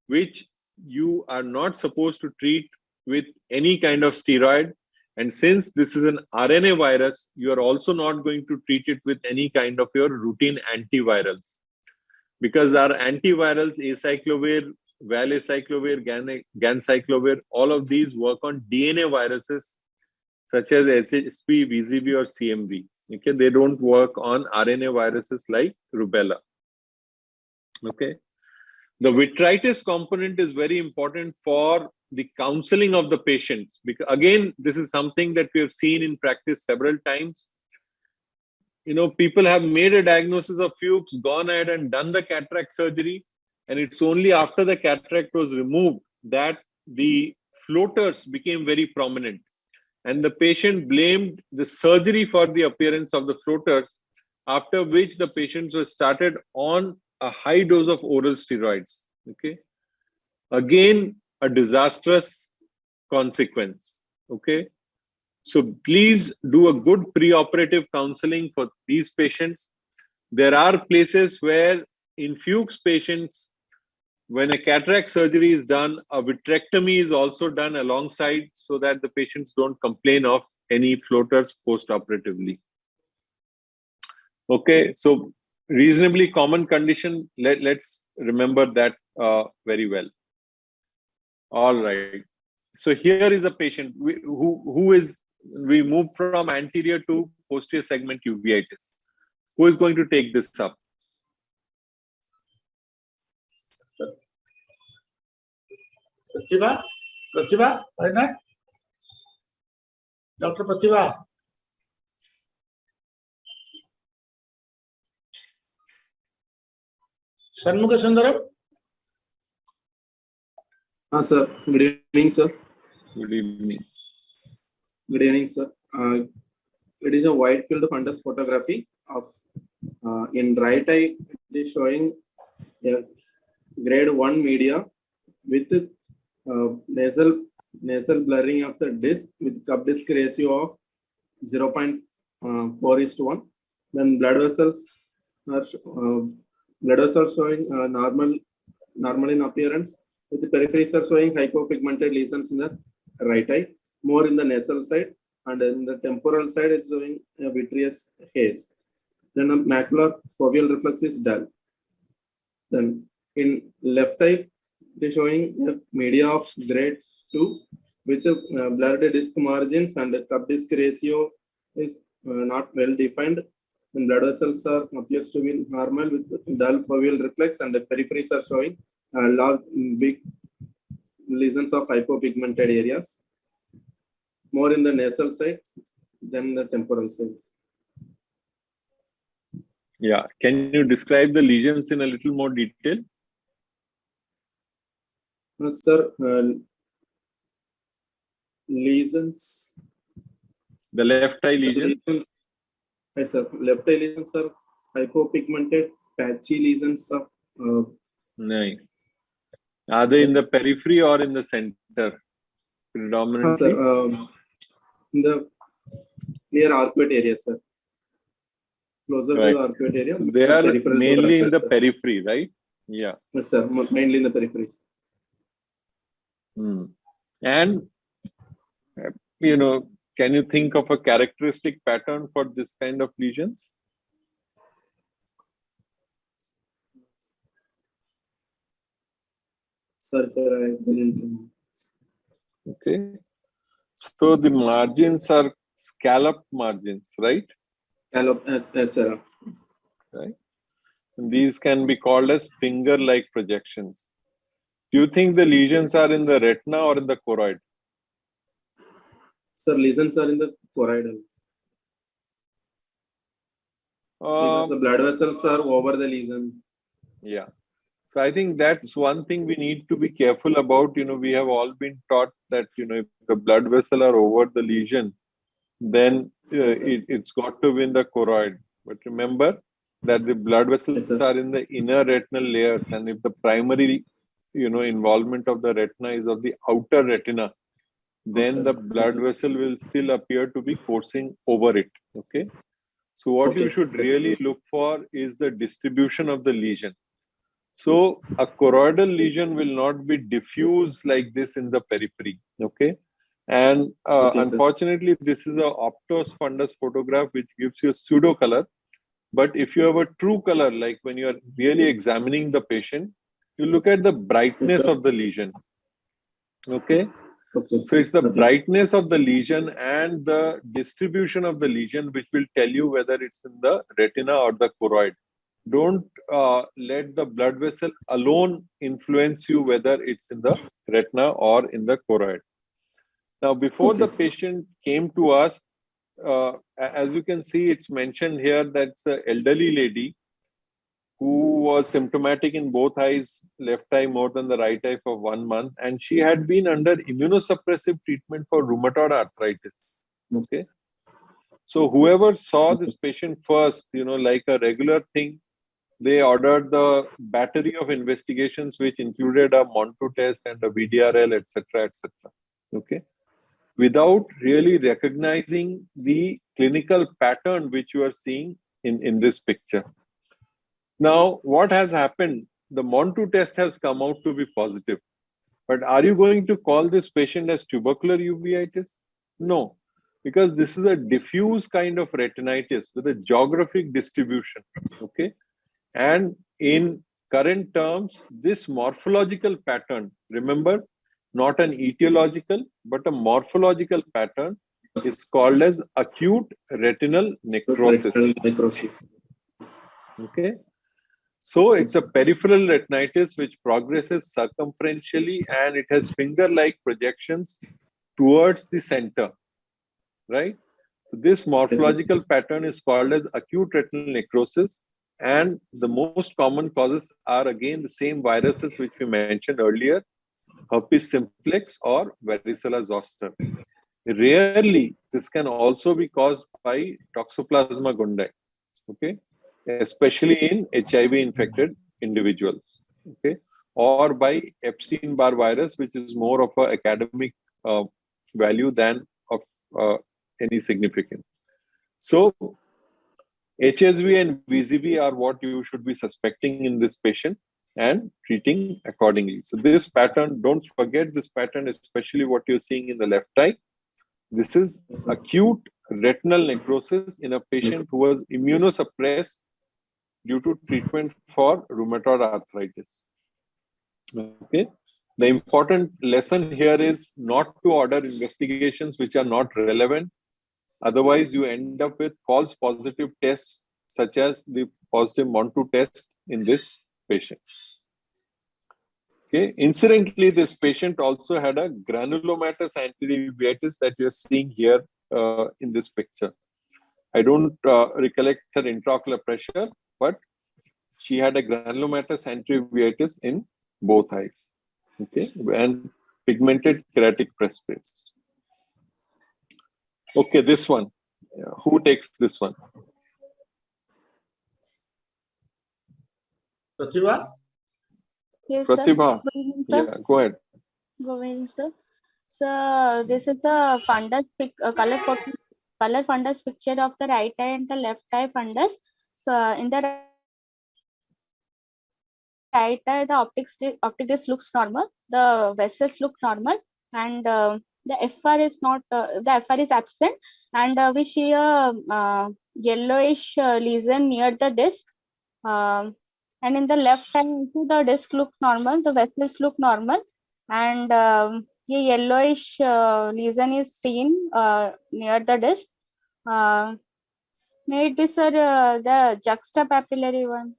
which you are not supposed to treat with any kind of steroid. And since this is an RNA virus, you are also not going to treat it with any kind of your routine antivirals. Because our antivirals, acyclovir, valacyclovir, ganciclovir, all of these work on DNA viruses such as SHP, VZV, or CMV. Okay, they don't work on RNA viruses like rubella. Okay, the vitritis component is very important for the counseling of the patients, because again, this is something that we have seen in practice several times. People have made a diagnosis of Fuchs, gone ahead and done the cataract surgery, and it's only after the cataract was removed that the floaters became very prominent. And the patient blamed the surgery for the appearance of the floaters, after which the patients were started on a high dose of oral steroids. Okay. Again, a disastrous consequence. Okay. So please do a good preoperative counseling for these patients. There are places where in Fuchs patients, when a cataract surgery is done, a vitrectomy is also done alongside, so that the patients don't complain of any floaters post-operatively. Okay, so reasonably common condition. Let's remember that very well. All right. So here is a patient we moved from anterior to posterior segment uveitis. Who is going to take this up? Pratibha, why not? Dr. Pratibha. Shanmugha Sundaram. Sir. Good evening, sir. Good evening. Good evening, sir. It is a wide field fundus photography of in right eye. It is showing a grade 1 media with nasal blurring of the disc with cup disc ratio of 0.4:1. Then blood vessels are showing normal in appearance, with the peripheries are showing hypopigmented lesions in the right eye, more in the nasal side, and in the temporal side it's showing a vitreous haze. Then a macular foveal reflex is dull. Then in left eye it is showing a media of grade 2 with blurred disc margins, and the cup disc ratio is not well defined. And blood vessels appears to be normal with dull foveal reflex, and the peripheries are showing large big lesions of hypopigmented areas, more in the nasal side than the temporal side. Yeah, can you describe the lesions in a little more detail? Sir, lesions The left eye lesions? Yes, sir. Left eye lesions are hypopigmented, patchy lesions of. Nice. Are they in the periphery or in the center? Predominantly? Sir, in the near arcuate area, sir. Closer to the arcuate area. So they are mainly in the periphery, right? Yeah. Yes, sir. Mainly in the peripheries. And, you know, can you think of a characteristic pattern for this kind of lesions? Sorry, sir, I didn't. Okay. So the margins are scallop margins, right? Scallop, yes, sir. Right. And these can be called as finger-like projections. Do you think the lesions are in the retina or in the choroid? Sir, lesions are in the choroidal. Because the blood vessels are over the lesion. Yeah. So I think that's one thing we need to be careful about. You know, we have all been taught that, you know, if the blood vessel are over the lesion, then it's got to be in the choroid. But remember that the blood vessels are in the inner retinal layers, and if the primary, you know, involvement of the retina is of the outer retina, then the blood vessel will still appear to be coursing over it. Okay. So what you should really look for is the distribution of the lesion. So a choroidal lesion will not be diffuse like this in the periphery. Okay. And unfortunately, this is a optos fundus photograph, which gives you a pseudo color. But if you have a true color, like when you are really examining the patient, you look at the brightness of the lesion. Okay. So it's the brightness of the lesion and the distribution of the lesion which will tell you whether it's in the retina or the choroid. Don't let the blood vessel alone influence you whether it's in the retina or in the choroid. Now, before the patient came to us, as you can see, it's mentioned here that it's an elderly lady who was symptomatic in both eyes, left eye more than the right eye, for 1 month, and she had been under immunosuppressive treatment for rheumatoid arthritis. Okay. So whoever saw this patient first, you know, like a regular thing, they ordered the battery of investigations, which included a Montu test and a VDRL, etc., etc. Okay. Without really recognizing the clinical pattern which you are seeing in this picture. Now, what has happened? The Montu test has come out to be positive. But are you going to call this patient as tubercular uveitis? No, because this is a diffuse kind of retinitis with a geographic distribution. Okay. And in current terms, this morphological pattern, remember, not an etiological, but a morphological pattern, is called as acute retinal necrosis. Okay. So it's a peripheral retinitis which progresses circumferentially and it has finger-like projections towards the center, right? So this morphological pattern is called as acute retinal necrosis, and the most common causes are again the same viruses which we mentioned earlier, herpes simplex or varicella zoster. Rarely, this can also be caused by Toxoplasma gondii, okay, especially in HIV-infected individuals, okay, or by Epstein-Barr virus, which is more of an academic value than of any significance. So, HSV and VZV are what you should be suspecting in this patient and treating accordingly. So this pattern, don't forget this pattern, especially what you're seeing in the left eye. This is acute retinal necrosis in a patient who was immunosuppressed due to treatment for rheumatoid arthritis. Okay. The important lesson here is not to order investigations which are not relevant. Otherwise, you end up with false positive tests, such as the positive Montu test in this patient. Okay. Incidentally, this patient also had a granulomatous anterior uveitis that you're seeing here in this picture. I don't recollect her intraocular pressure, but she had a granulomatous anterior uveitis in both eyes. Okay. And pigmented keratic presbyopia. Okay, this one. Who takes this one? Pratibha? Yes, sir. Pratibha. Good evening, sir. Yeah, go ahead. Good evening, sir. So this is a fundus color fundus picture of the right eye and the left eye fundus. So in the right eye, the optic disc looks normal, the vessels look normal, and the FR is not the FR is absent, and we see a yellowish lesion near the disc. And in the left eye, the disc look normal, the vessels look normal, and a yellowish lesion is seen near the disc. May it be, sir, the juxtapapillary one?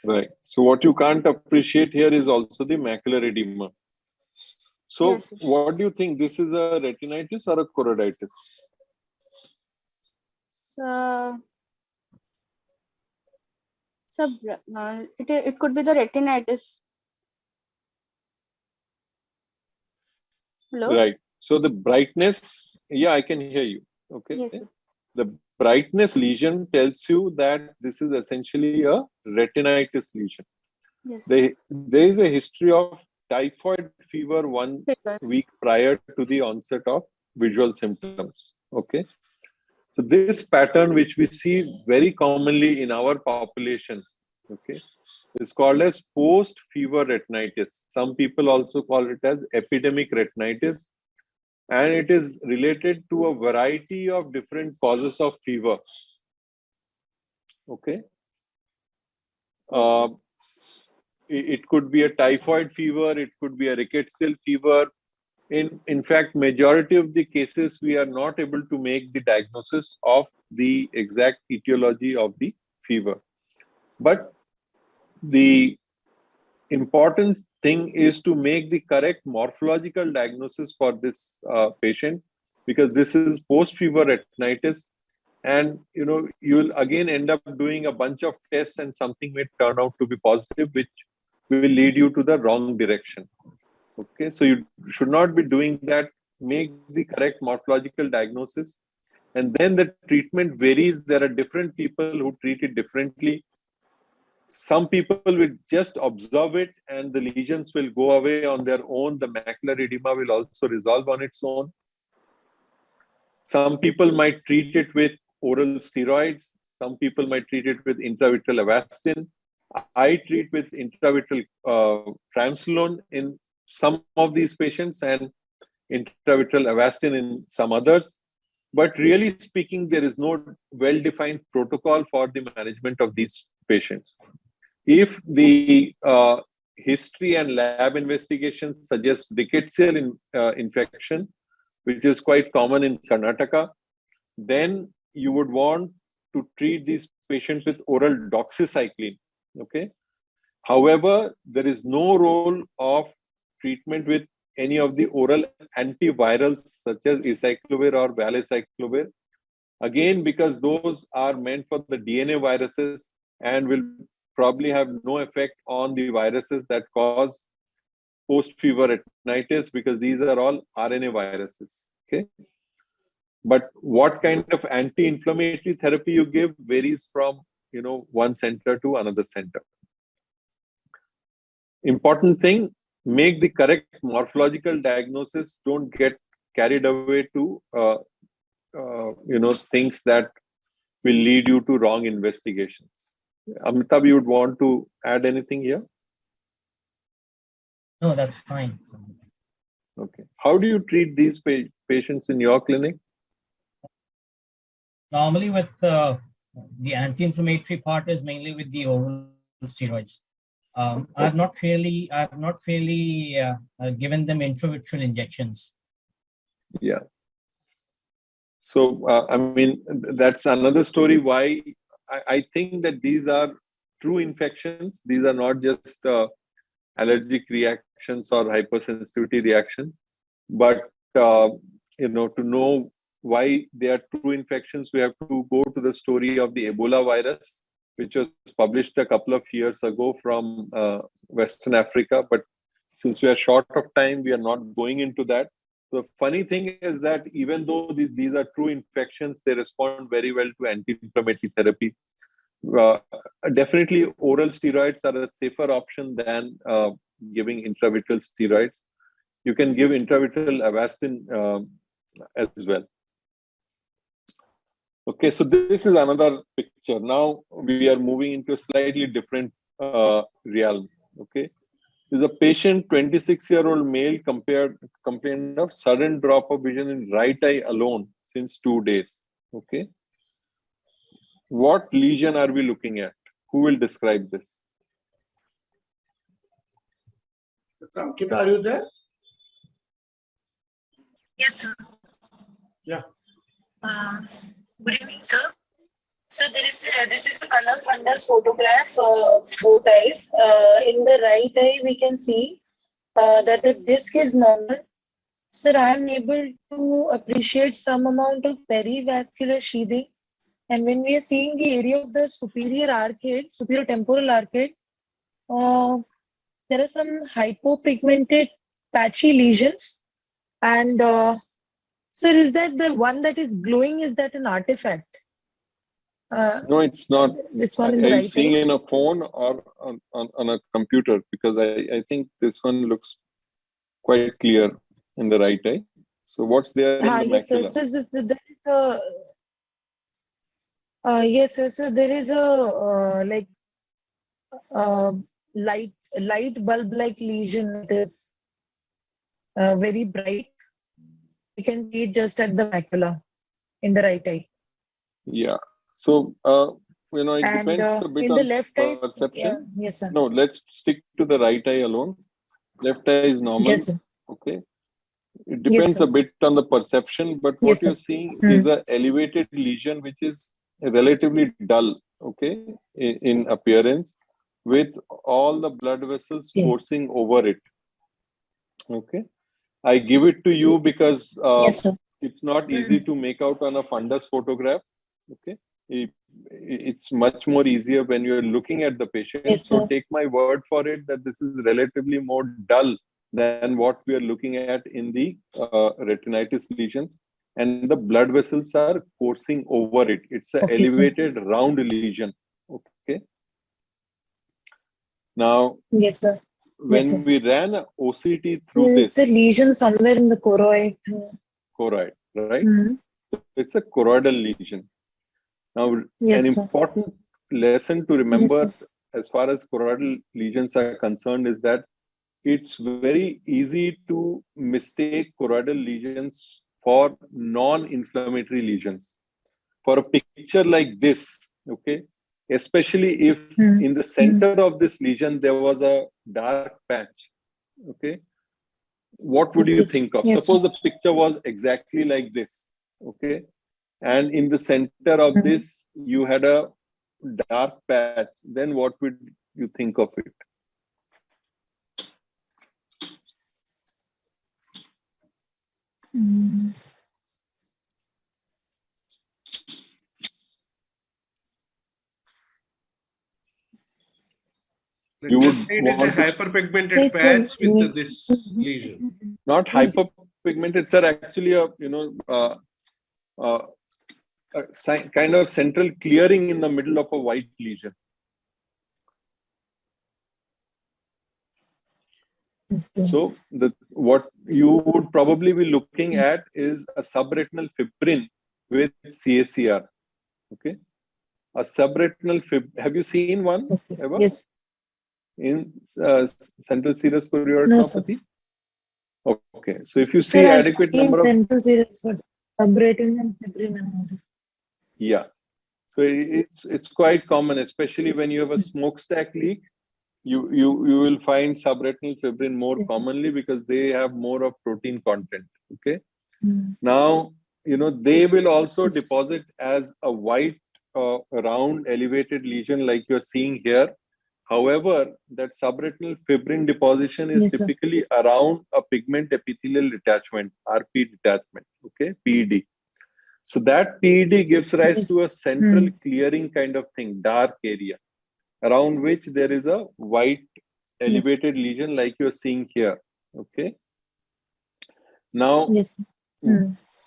Right. So what you can't appreciate here is also the macular edema. So Yes, sir. what do you think? This is a retinitis or a choroiditis? It could be the retinitis. Hello? Right. So the brightness, yeah, I can hear you. Okay. Yes, sir. The brightness lesion tells you that this is essentially a retinitis lesion. Yes. There is a history of typhoid fever 1 Fever. week prior to the onset of visual symptoms. Okay. So this pattern, which we see very commonly in our population, okay, is called as post-fever retinitis. Some people also call it as epidemic retinitis, and it is related to a variety of different causes of fever. Okay. It could be a typhoid fever, it could be a rickettsial fever. In fact, majority of the cases, we are not able to make the diagnosis of the exact etiology of the fever. But the important thing is to make the correct morphological diagnosis for this patient, because this is post-fever retinitis, and you will again end up doing a bunch of tests and something may turn out to be positive, which will lead you to the wrong direction. Okay, so you should not be doing that. Make the correct morphological diagnosis, and then the treatment varies. There are different people who treat it differently. Some people will just observe it and the lesions will go away on their own. The macular edema will also resolve on its own. Some people might treat it with oral steroids. Some people might treat it with intravitreal Avastin. I treat with intravitreal triamcinolone in some of these patients and intravitreal Avastin in some others. But really speaking, there is no well-defined protocol for the management of these patients. If the history and lab investigations suggest rickettsial infection, which is quite common in Karnataka, then you would want to treat these patients with oral doxycycline. Okay. However, there is no role of treatment with any of the oral antivirals such as acyclovir or valacyclovir. Again, because those are meant for the DNA viruses and will probably have no effect on the viruses that cause post-fever retinitis, because these are all RNA viruses. Okay. But what kind of anti-inflammatory therapy you give varies from one center to another center. Important thing, make the correct morphological diagnosis. Don't get carried away to things that will lead you to wrong investigations. Amitabh, you would want to add anything here? No, that's fine. Okay. How do you treat these patients in your clinic? Normally with the anti-inflammatory part is mainly with the oral steroids. I've not really given them intravitreal injections. Yeah. So, I mean, that's another story why I think that these are true infections. These are not just allergic reactions or hypersensitivity reactions. But, to know why they are true infections, we have to go to the story of the Ebola virus, which was published a couple of years ago from Western Africa. But since we are short of time, we are not going into that. The funny thing is that even though these are true infections, they respond very well to anti-inflammatory therapy. Definitely, oral steroids are a safer option than giving intravitreal steroids. You can give intravitreal Avastin as well. Okay, so this is another picture. Now we are moving into a slightly different realm. Okay, is a patient, 26-year-old male, complained of sudden drop of vision in right eye alone since 2 days. Okay, what lesion are we looking at? Who will describe this? Ankita, are you there? Yes, sir. Yeah. Good evening, sir. So this is a color fundus photograph of both eyes. In the right eye, we can see that the disc is normal. Sir, I am able to appreciate some amount of perivascular sheathing. And when we are seeing the area of the superior arcade, superior temporal arcade, there are some hypopigmented patchy lesions. And sir, is that the one that is glowing? Is that an artifact? No, it's not. This one in Are the you right seeing eye? in a phone or on a computer? Because I think this one looks quite clear in the right eye. So what's there in the Yes, sir. macula? So there is a yes, sir. So there is a like light bulb-like lesion. It is very bright. You can see it just at the macula in the right eye. Yeah. So you know, it And depends a bit in the on left eye, perception. yeah, yes, sir. No, let's stick to the right eye alone. Left eye is normal. Yes, sir. Okay. It Yes, depends sir. a bit on the perception, but what Yes, you're sir. seeing is an elevated lesion which is relatively dull, okay, in appearance, with all the blood vessels Yeah. coursing over it. Okay. I give it to you because Yes, sir. it's not easy to make out on a fundus photograph. Okay. It's much more easier when you're looking at the patient. Yes, So sir. take my word for it that this is relatively more dull than what we are looking at in the retinitis lesions, and the blood vessels are coursing over it. It's an Okay, sir. elevated round lesion. Okay. Now, Yes, sir. Yes, when sir. we ran a OCT through It's a this lesion somewhere in the choroid. choroid, right? Mhm. It's a choroidal lesion. Now, Yes, an sir. important lesson to Yes, remember sir. as far as choroidal lesions are concerned is that it's very easy to mistake choroidal lesions for non-inflammatory lesions. For a picture like this, okay, especially if in the center of this lesion there was a dark patch, okay, what would you think of? Yes, sir. Suppose the picture was exactly like this, okay, and in the center of this you had a dark patch, then what would you think of it? You Let's would say it is a want to, hyperpigmented patch with this lesion. not hyperpigmented, sir, actually a kind of central clearing in the middle of a white lesion. So what you would probably be looking at is a subretinal fibrin with CACR. Okay, a subretinal have you seen one ever? Yes. In central serous No, chorioretinopathy? Okay, so if you see sir, I've adequate seen number of central serous, but subretinal and fibrin. yeah, so it's quite common, especially when you have a smokestack leak. You will find subretinal fibrin more commonly because they have more of protein content. Okay. Now, you know, they will also deposit as a white round elevated lesion like you're seeing here. However, that subretinal fibrin deposition is typically around a pigment epithelial detachment, RP detachment, okay, PED. So that PED gives rise to a central clearing kind of thing, dark area, around which there is a white elevated lesion like you're seeing here, okay. Now, Yes.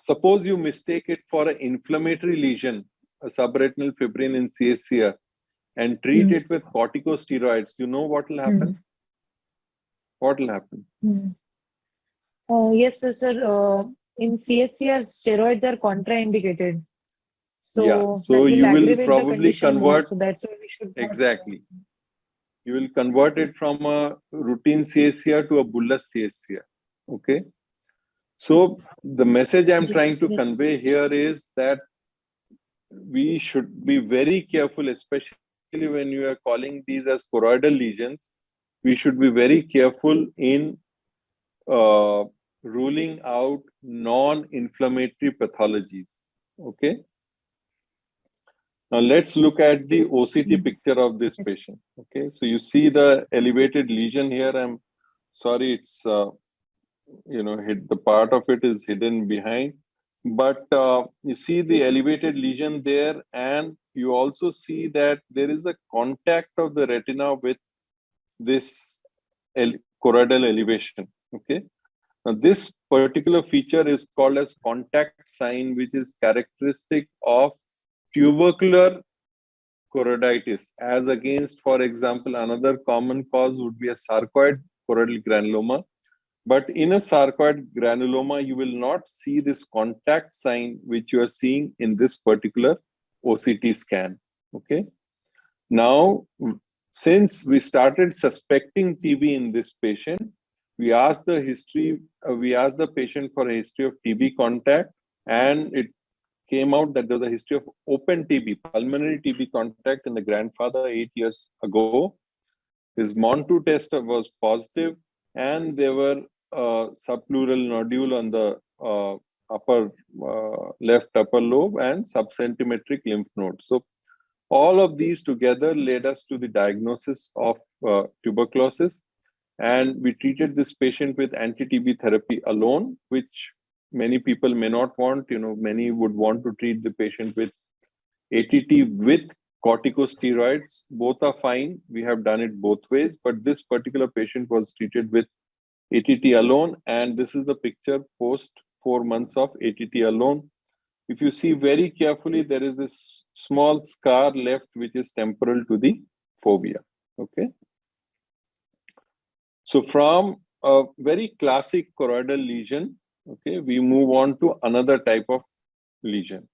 suppose you mistake it for an inflammatory lesion, a subretinal fibrin in CSCR, and treat it with corticosteroids. You know what will happen? What will happen? Yes, sir. In CSCR, steroids are contraindicated. So Yeah, that so will you will aggravate the probably condition more. convert, So that's why we should not. exactly. You will convert it from a routine CSCR to a bullous CSCR. Okay. So the message I'm trying to convey here is that we should be very careful, especially when you are calling these as choroidal lesions. We should be very careful in ruling out non-inflammatory pathologies. Okay. Now let's look at the OCT picture of this patient. Okay, so you see the elevated lesion here. I'm sorry, it's the part of it is hidden behind, but you see the elevated lesion there, and you also see that there is a contact of the retina with this choroidal elevation. Okay, now this particular feature is called as contact sign, which is characteristic of tubercular choroiditis, as against, for example, another common cause would be a sarcoid choroidal granuloma. But in a sarcoid granuloma, you will not see this contact sign which you are seeing in this particular OCT scan. Okay. Now, since we started suspecting TB in this patient, we asked the history. We asked the patient for a history of TB contact, and it came out that there was a history of open TB, pulmonary TB contact in the grandfather 8 years ago. His MON2 test was positive, and there were subpleural nodule on the upper left upper lobe and subcentimetric lymph node. So all of these together led us to the diagnosis of tuberculosis, and we treated this patient with anti-TB therapy alone, which many people may not want. Many would want to treat the patient with ATT with corticosteroids. Both are fine. We have done it both ways, but this particular patient was treated with ATT alone, and this is the picture post 4 months of ATT alone. If you see very carefully, there is this small scar left, which is temporal to the fovea. Okay. So from a very classic choroidal lesion, okay, we move on to another type of lesion.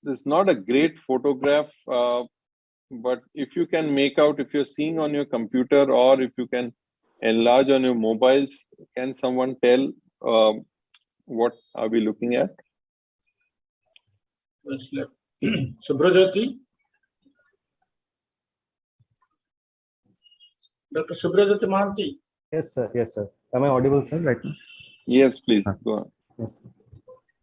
This is not a great photograph, but if you can make out, if you're seeing on your computer or if you can enlarge on your mobiles, can someone tell what are we looking at? Subrajyoti? Dr. Subrajyoti Mahanti? Yes, sir. Yes, sir. Am I audible, sir, right now? Yes, please. Go on. Yes, sir.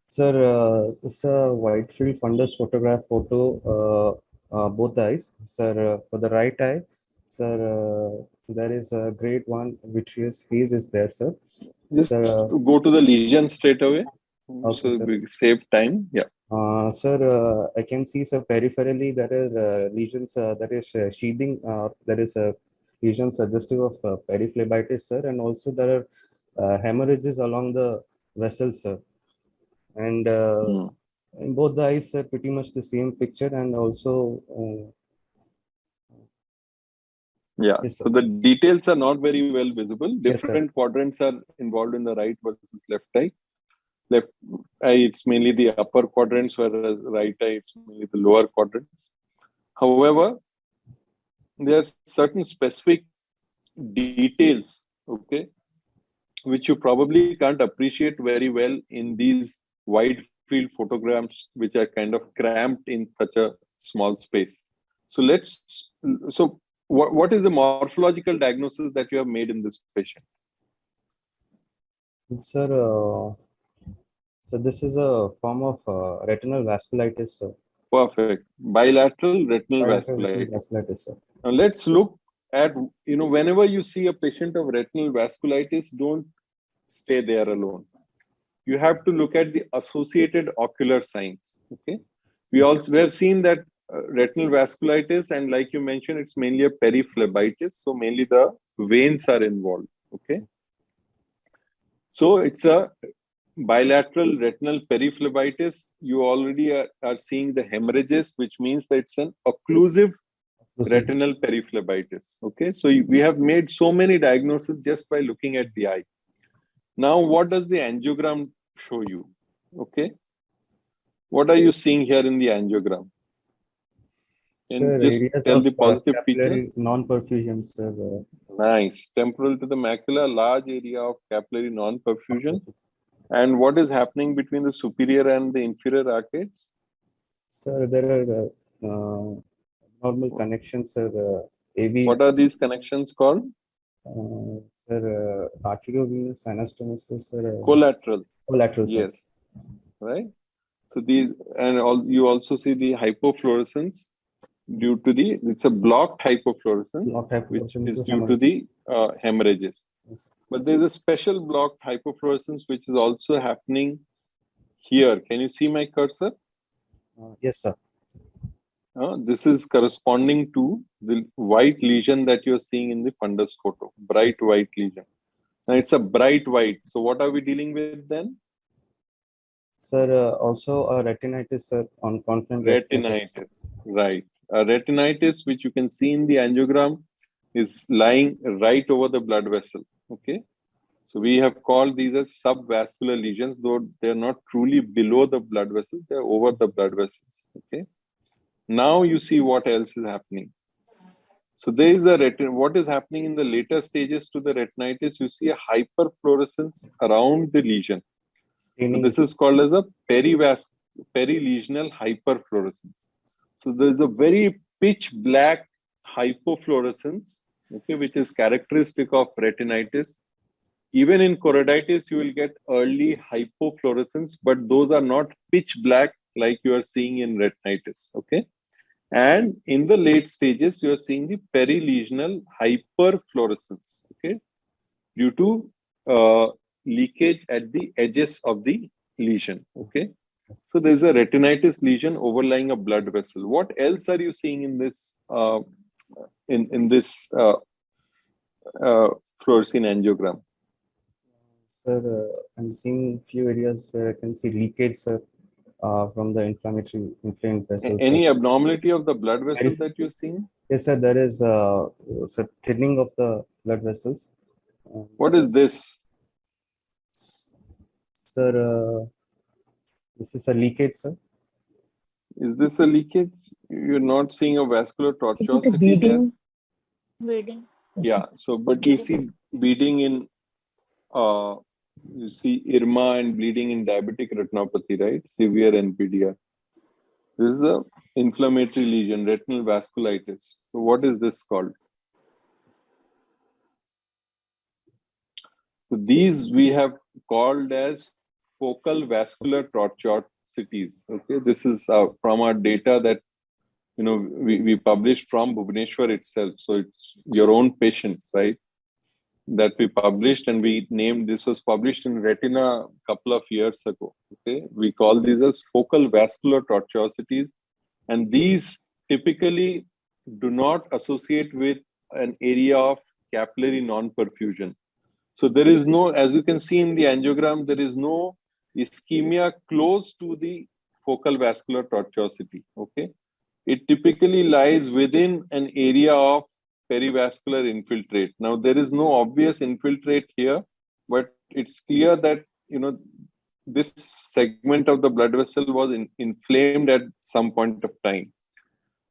Sir, it's a wide field fundus photograph photo, both eyes. Sir, for the right eye, sir, there is a grade 1, which is haze is there, sir. Just sir, go to the lesion straight away. Okay, so sir. we save time. Yeah. Sir, I can see, sir, peripherally there are lesions, that is sheathing, there is a lesion suggestive of periphlebitis, sir, and also there are hemorrhages along the vessels, sir. And in both the eyes, sir, pretty much the same picture, and also yeah, yes, so the details are not very well visible. Yes, Different quadrants are involved in the right versus left eye. Left eye, it's mainly the upper quadrants, whereas right eye, it's mainly the lower quadrants. However, there are certain specific details, okay, which you probably can't appreciate very well in these wide field photographs, which are kind of cramped in such a small space. So what is the morphological diagnosis that you have made in this patient? Sir, so this is a form of retinal vasculitis, sir. Perfect. Bilateral retinal vasculitis. Sir. Now let's look at, whenever you see a patient of retinal vasculitis, don't stay there alone. You have to look at the associated ocular signs. Okay. We have seen that retinal vasculitis, and like you mentioned, it's mainly a periphlebitis. So mainly the veins are involved. Okay. So it's a bilateral retinal periphlebitis. You already are seeing the hemorrhages, which means that it's an occlusive retinal periphlebitis. Okay, so we have made so many diagnoses just by looking at the eye. Now, what does the angiogram show you? Okay, what are you seeing here in the angiogram? Sir, And just areas tell of the positive capillary features. non-perfusion, sir. Nice. Temporal to the macula, large area of capillary non-perfusion. And what is happening between the superior and the inferior arcades? Sir, there are normal connections, sir. AV. What are these connections called? Sir, arteriovenous anastomosis, sir. Collaterals. Collateral, sir. Yes. Right. So these, and you also see the hypofluorescence due to the, it's a blocked hypofluorescence, which is due to the hemorrhages. Yes. But there's a special blocked hypofluorescence which is also happening here. Can you see my cursor? Yes, sir. This is corresponding to the white lesion that you're seeing in the fundus photo, bright white lesion. And it's a bright white. So what are we dealing with then? Sir, also a retinitis, sir, on confluent retinitis. Right. A retinitis, which you can see in the angiogram, is lying right over the blood vessel. Okay. So we have called these as subvascular lesions, though they're not truly below the blood vessels, they're over the blood vessels. Okay. Now you see what else is happening. So there is a what is happening in the later stages to the retinitis, you see a hyperfluorescence around the lesion. So this is called as a perilesional hyperfluorescence. So there is a very pitch black hypofluorescence, okay, which is characteristic of retinitis. Even in choroiditis, you will get early hypofluorescence, but those are not pitch black like you are seeing in retinitis. Okay. And in the late stages, you are seeing the perilesional hyperfluorescence, okay, due to leakage at the edges of the lesion, okay. So there's a retinitis lesion overlying a blood vessel. What else are you seeing in this fluorescein angiogram? Sir, I'm seeing few areas where I can see leakage, sir. From the inflamed vessels. Any abnormality of the blood vessels that you're seeing? Yes, sir. There is thinning of the blood vessels. What is this? Sir, this is a leakage, sir. Is this a leakage? You're not seeing a vascular tortuosity. Is it a bleeding? Bleeding. Yeah. So, but you see bleeding in you see IRMA and bleeding in diabetic retinopathy, right? Severe NPDR. This is an inflammatory lesion, retinal vasculitis. So what is this called? So these we have called as focal vascular tortuosities. Okay, this is from our data that we published from Bhubaneswar itself. So it's your own patients, right? That we published, and we named, this was published in Retina a couple of years ago. Okay, we call these as focal vascular tortuosities, and these typically do not associate with an area of capillary non-perfusion. So there is no, as you can see in the angiogram, there is no ischemia close to the focal vascular tortuosity. Okay, it typically lies within an area of perivascular infiltrate. Now, there is no obvious infiltrate here, but it's clear that, this segment of the blood vessel was inflamed at some point of time.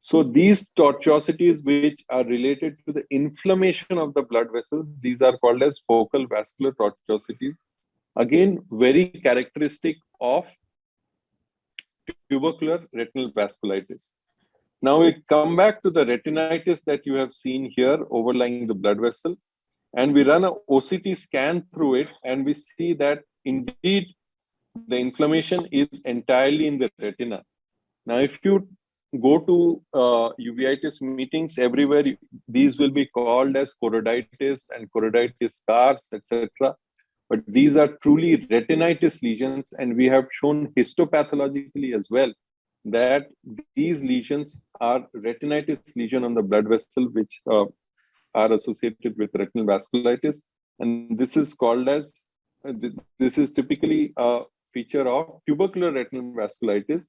So these tortuosities which are related to the inflammation of the blood vessels, these are called as focal vascular tortuosities. Again, very characteristic of tubercular retinal vasculitis. Now we come back to the retinitis that you have seen here overlying the blood vessel, and we run an OCT scan through it, and we see that indeed the inflammation is entirely in the retina. Now, if you go to uveitis meetings everywhere, these will be called as choroiditis and choroiditis scars, etc. But these are truly retinitis lesions, and we have shown histopathologically as well that these lesions are retinitis lesion on the blood vessel, which are associated with retinal vasculitis. And this is called as this is typically a feature of tubercular retinal vasculitis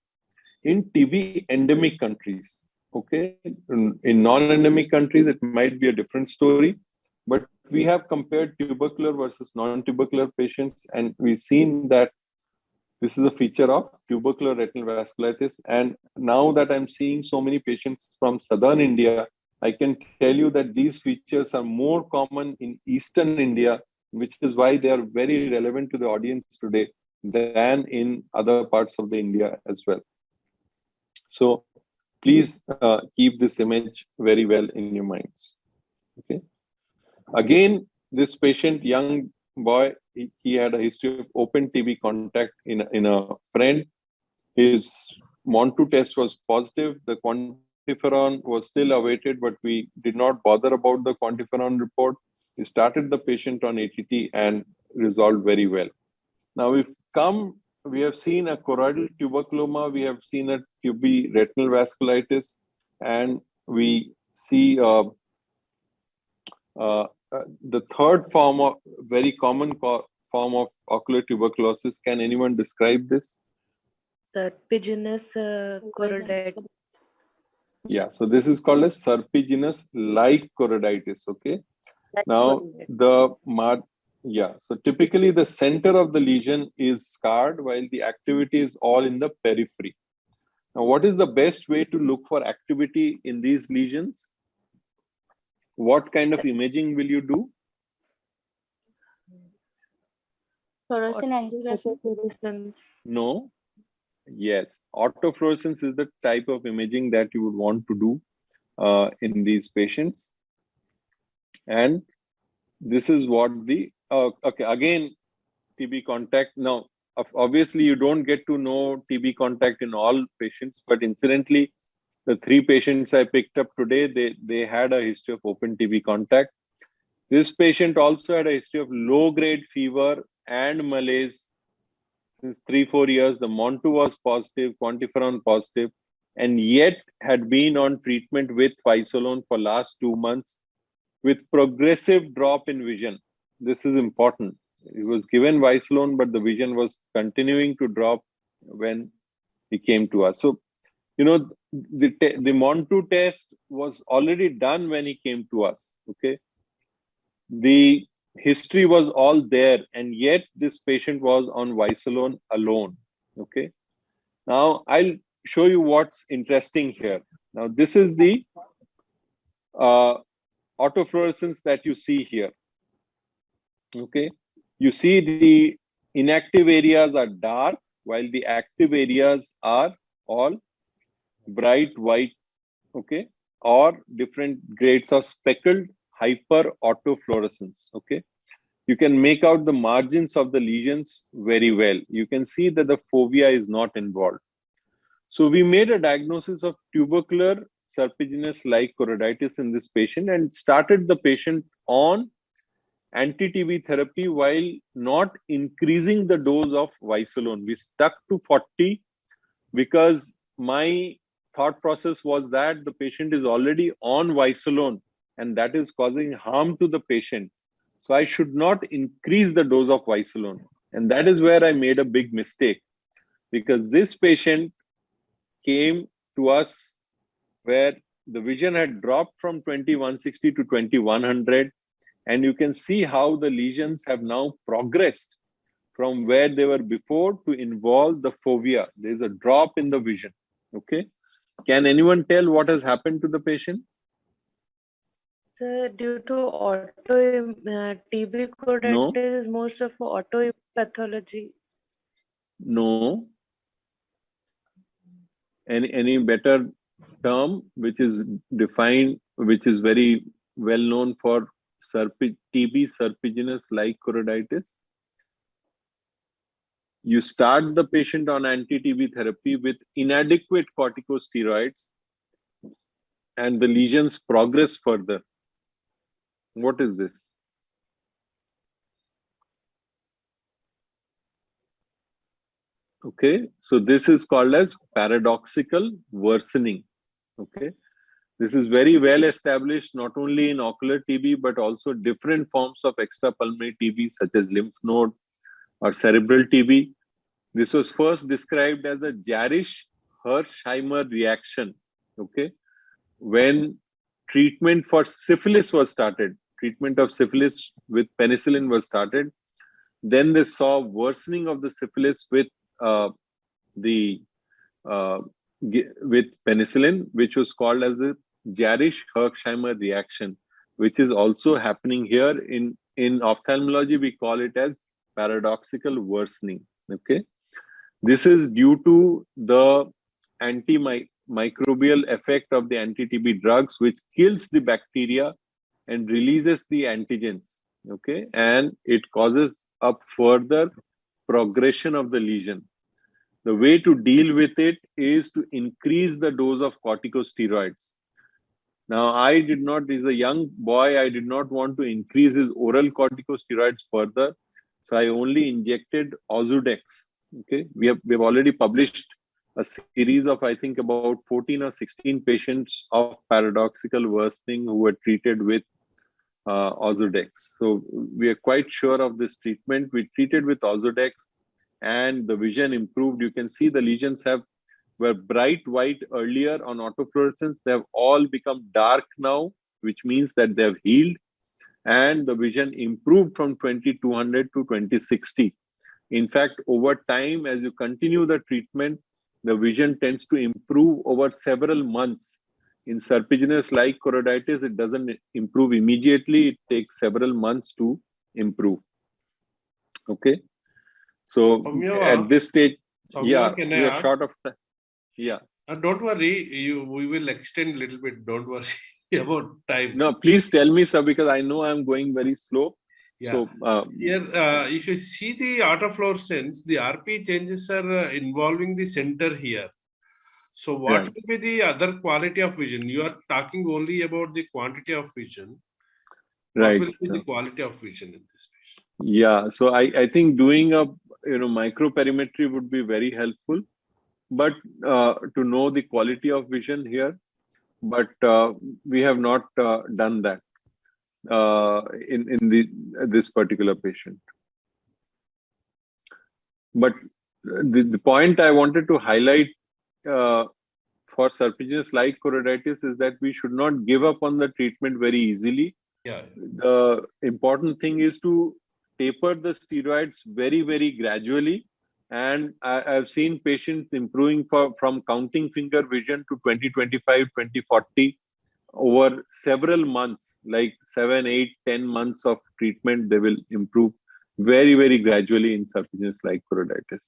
in TB endemic countries. Okay, in non-endemic countries, it might be a different story, but we have compared tubercular versus non-tubercular patients, and we've seen that this is a feature of tubercular retinal vasculitis. And now that I'm seeing so many patients from southern India, I can tell you that these features are more common in eastern India, which is why they are very relevant to the audience today than in other parts of the India as well. So please keep this image very well in your minds. Okay. Again, this patient, young boy, he had a history of open TB contact in a friend. His MON2 test was positive. The quantiferon was still awaited, but we did not bother about the quantiferon report. We started the patient on ATT and resolved very well. Now we have seen a choroidal tuberculoma, we have seen a TB retinal vasculitis, and we see the third form of very common form of ocular tuberculosis. Can anyone describe this? Serpiginous choroiditis. Yeah, so this is called as serpiginous-like choroiditis. Okay. Now so typically the center of the lesion is scarred while the activity is all in the periphery. Now, what is the best way to look for activity in these lesions? What kind of imaging will you do? Fluorescent angiography. No. Yes, autofluorescence is the type of imaging that you would want to do in these patients. And this is what the okay, again, TB contact. Now, obviously, you don't get to know TB contact in all patients, but incidentally, the 3 patients I picked up today, they had a history of open TB contact. This patient also had a history of low-grade fever and malaise since 3-4 years. The MON2 was positive, quantiferon positive, and yet had been on treatment with Visolone for last 2 months with progressive drop in vision. This is important. He was given Visolone, but the vision was continuing to drop when he came to us. So, you know, the MON2 test was already done when he came to us. Okay. The history was all there, and yet this patient was on Visolone alone. Okay. Now, I'll show you what's interesting here. Now, this is the autofluorescence that you see here. Okay, you see the inactive areas are dark while the active areas are all bright white. Okay, or different grades of speckled hyper autofluorescence. Okay, you can make out the margins of the lesions very well. You can see that the fovea is not involved. So we made a diagnosis of tubercular serpiginous-like choroiditis in this patient and started the patient on anti-TB therapy while not increasing the dose of Visolone. We stuck to 40 because my thought process was that the patient is already on Visolone and that is causing harm to the patient. So I should not increase the dose of Visolone. And that is where I made a big mistake, because this patient came to us where the vision had dropped from 2160 to 2100. And you can see how the lesions have now progressed from where they were before to involve the fovea. There's a drop in the vision. Okay. Can anyone tell what has happened to the patient? Sir, due to TB choroiditis is most of autoimmune pathology. No. Any better term which is defined, which is very well known for TB serpiginous-like choroiditis? You start the patient on anti-TB therapy with inadequate corticosteroids and the lesions progress further. What is this? Okay, so this is called as paradoxical worsening. Okay, this is very well established not only in ocular TB but also different forms of extrapulmonary TB such as lymph node or cerebral TB. This was first described as a Jarisch-Hersheimer reaction. Okay, when treatment for syphilis was started, treatment of syphilis with penicillin was started, then they saw worsening of the syphilis with penicillin, which was called as the Jarisch-Hersheimer reaction, which is also happening here in ophthalmology. We call it as paradoxical worsening. Okay, this is due to the antimicrobial effect of the anti-TB drugs, which kills the bacteria and releases the antigens. Okay, and it causes up further progression of the lesion. The way to deal with it is to increase the dose of corticosteroids. Now, I did not, as a young boy, I did not want to increase his oral corticosteroids further. So I only injected Ozurdex. Okay, we have already published a series of, I think, about 14 or 16 patients of paradoxical worsening who were treated with Ozurdex. So we are quite sure of this treatment. We treated with Ozurdex and the vision improved. You can see the lesions were bright white earlier on autofluorescence. They have all become dark now, which means that they have healed, and the vision improved from 2200 to 2060. In fact, over time, as you continue the treatment, the vision tends to improve over several months. In serpiginous-like choroiditis, it doesn't improve immediately. It takes several months to improve. Okay. So at this stage, we are short of time. Yeah. Don't worry, we will extend a little bit. Don't worry about time. No, please tell me, sir, because I know I'm going very slow. Yeah. So here, if you see the autofluorescence, the RP changes are involving the center here. So what will be the other quality of vision? You are talking only about the quantity of vision. Right. What will be the quality of vision in this patient? Yeah. So I think doing a microperimetry would be very helpful, but to know the quality of vision here, but we have not done that in this particular patient. But the point I wanted to highlight for serpiginous-like choroiditis is that we should not give up on the treatment very easily. Yeah. The important thing is to taper the steroids very, very gradually. And I've seen patients improving from counting finger vision to 20/25, 20/40 over several months, like 7, 8, 10 months of treatment. They will improve very, very gradually in serpiginous-like choroiditis.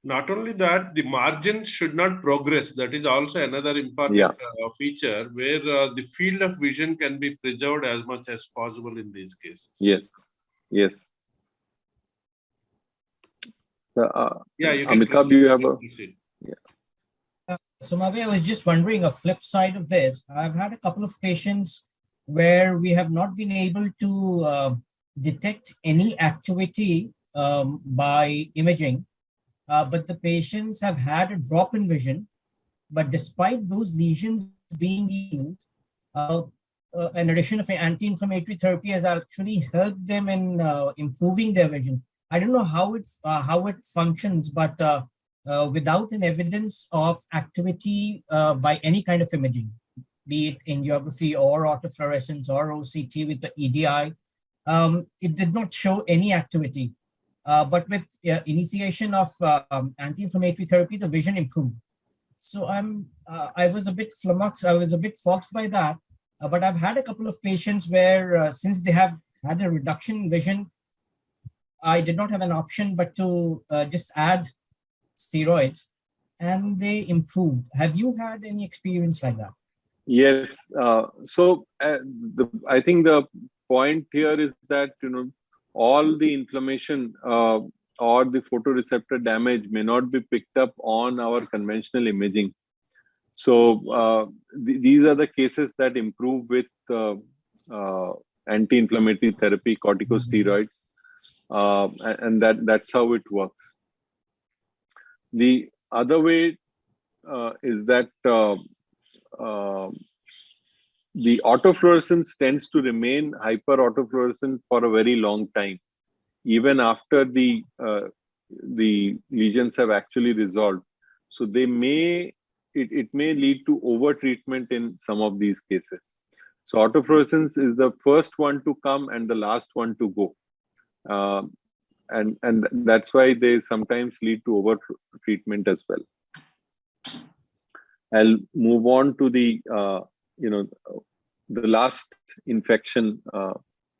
Not only that, the margins should not progress. That is also another important feature where the field of vision can be preserved as much as possible in these cases. Yes, yes. Yeah, you can Amitabh, you have a... Yeah. So Mavi, I was just wondering a flip side of this. I've had a couple of patients where we have not been able to detect any activity by imaging. But the patients have had a drop in vision, but despite those lesions being healed, an addition of anti-inflammatory therapy has actually helped them in improving their vision. I don't know how it functions, but without an evidence of activity by any kind of imaging, be it angiography or autofluorescence or OCT with the EDI, it did not show any activity. But with initiation of anti-inflammatory therapy, the vision improved. So I was a bit flummoxed. I was a bit foxed by that. But I've had a couple of patients where, since they have had a reduction in vision, I did not have an option but to just add steroids, and they improved. Have you had any experience like that? Yes. So I think the point here is that all the inflammation or the photoreceptor damage may not be picked up on our conventional imaging. So these are the cases that improve with anti-inflammatory therapy, corticosteroids, and that's how it works. The other way is that the autofluorescence tends to remain hyper autofluorescent for a very long time. even after the lesions have actually resolved. So they may, it may lead to over treatment in some of these cases. So autofluorescence is the first one to come and the last one to go. And that's why they sometimes lead to over treatment as well. I'll move on to the the last infection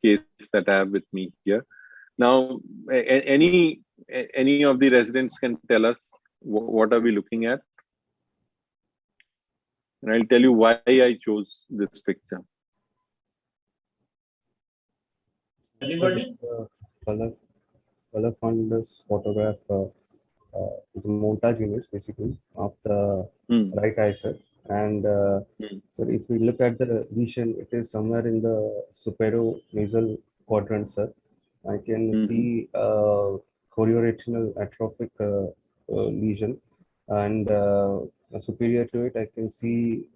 case that I have with me here. Now, any of the residents can tell us what are we looking at, and I'll tell you why I chose this picture. Anybody? Color fundus photograph is a montage image basically of the right eye, sir. And so if we look at the lesion, it is somewhere in the superior-nasal quadrant, sir. I can see chorioretinal atrophic lesion, and superior to it, I can see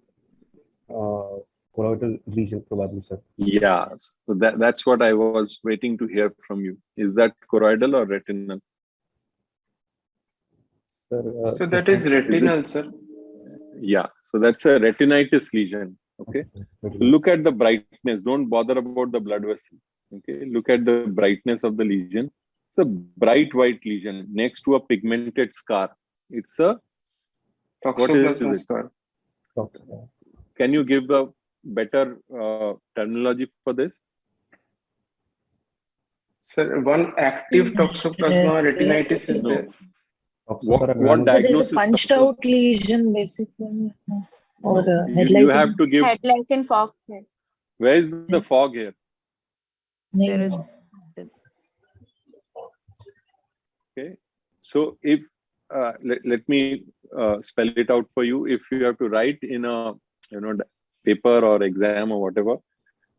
choroidal lesion probably, sir. Yeah, so that's what I was waiting to hear from you. Is that choroidal or retinal? Sir, so that is retinal, sir. Yeah, so that's a retinitis lesion. Okay, so look at the brightness. Don't bother about the blood vessel. Okay, look at the brightness of the lesion. It's a bright white lesion next to a pigmented scar. It's a Toxoplasma scar. Can you give a better terminology for this? Sir, one active toxoplasma retinitis is there. What diagnosis? So punched out lesion basically, or headlight. You have to give Headlight and fog. Where is the fog here? There is. Okay, so if let me spell it out for you. If you have to write in a paper or exam or whatever,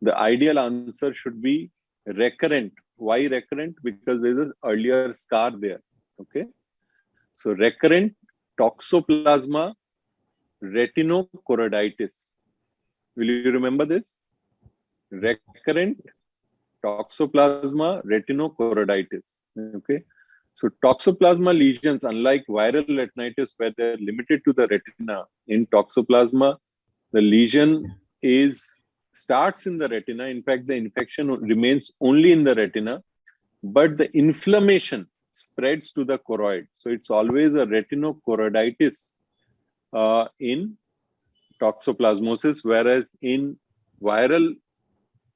the ideal answer should be recurrent. Why recurrent? Because there is an earlier scar there. Okay, so recurrent toxoplasma retinochoroiditis. Will you remember this? Recurrent toxoplasma retinochoroiditis. Okay, so toxoplasma lesions, unlike viral retinitis where they're limited to the retina, in toxoplasma the lesion starts in the retina. In fact, the infection remains only in the retina, but the inflammation spreads to the choroid. So it's always a retinochoroiditis in toxoplasmosis, whereas in viral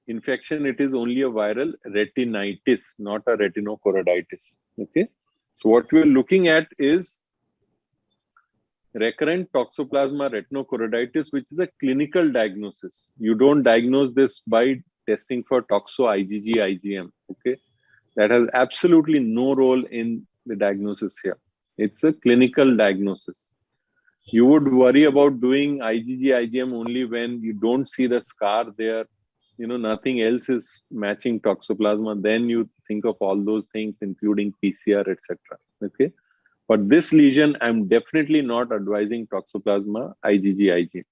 infection, it is only a viral retinitis, not a retinochoroiditis. Okay, so what we're looking at is recurrent toxoplasma retinochoroiditis, which is a clinical diagnosis. You don't diagnose this by testing for toxo IgG, IgM. Okay, that has absolutely no role in the diagnosis here. It's a clinical diagnosis. You would worry about doing IgG, IgM only when you don't see the scar there. Nothing else is matching toxoplasma. Then you think of all those things, including PCR, etc. Okay, for this lesion, I'm definitely not advising toxoplasma IgG, IgM.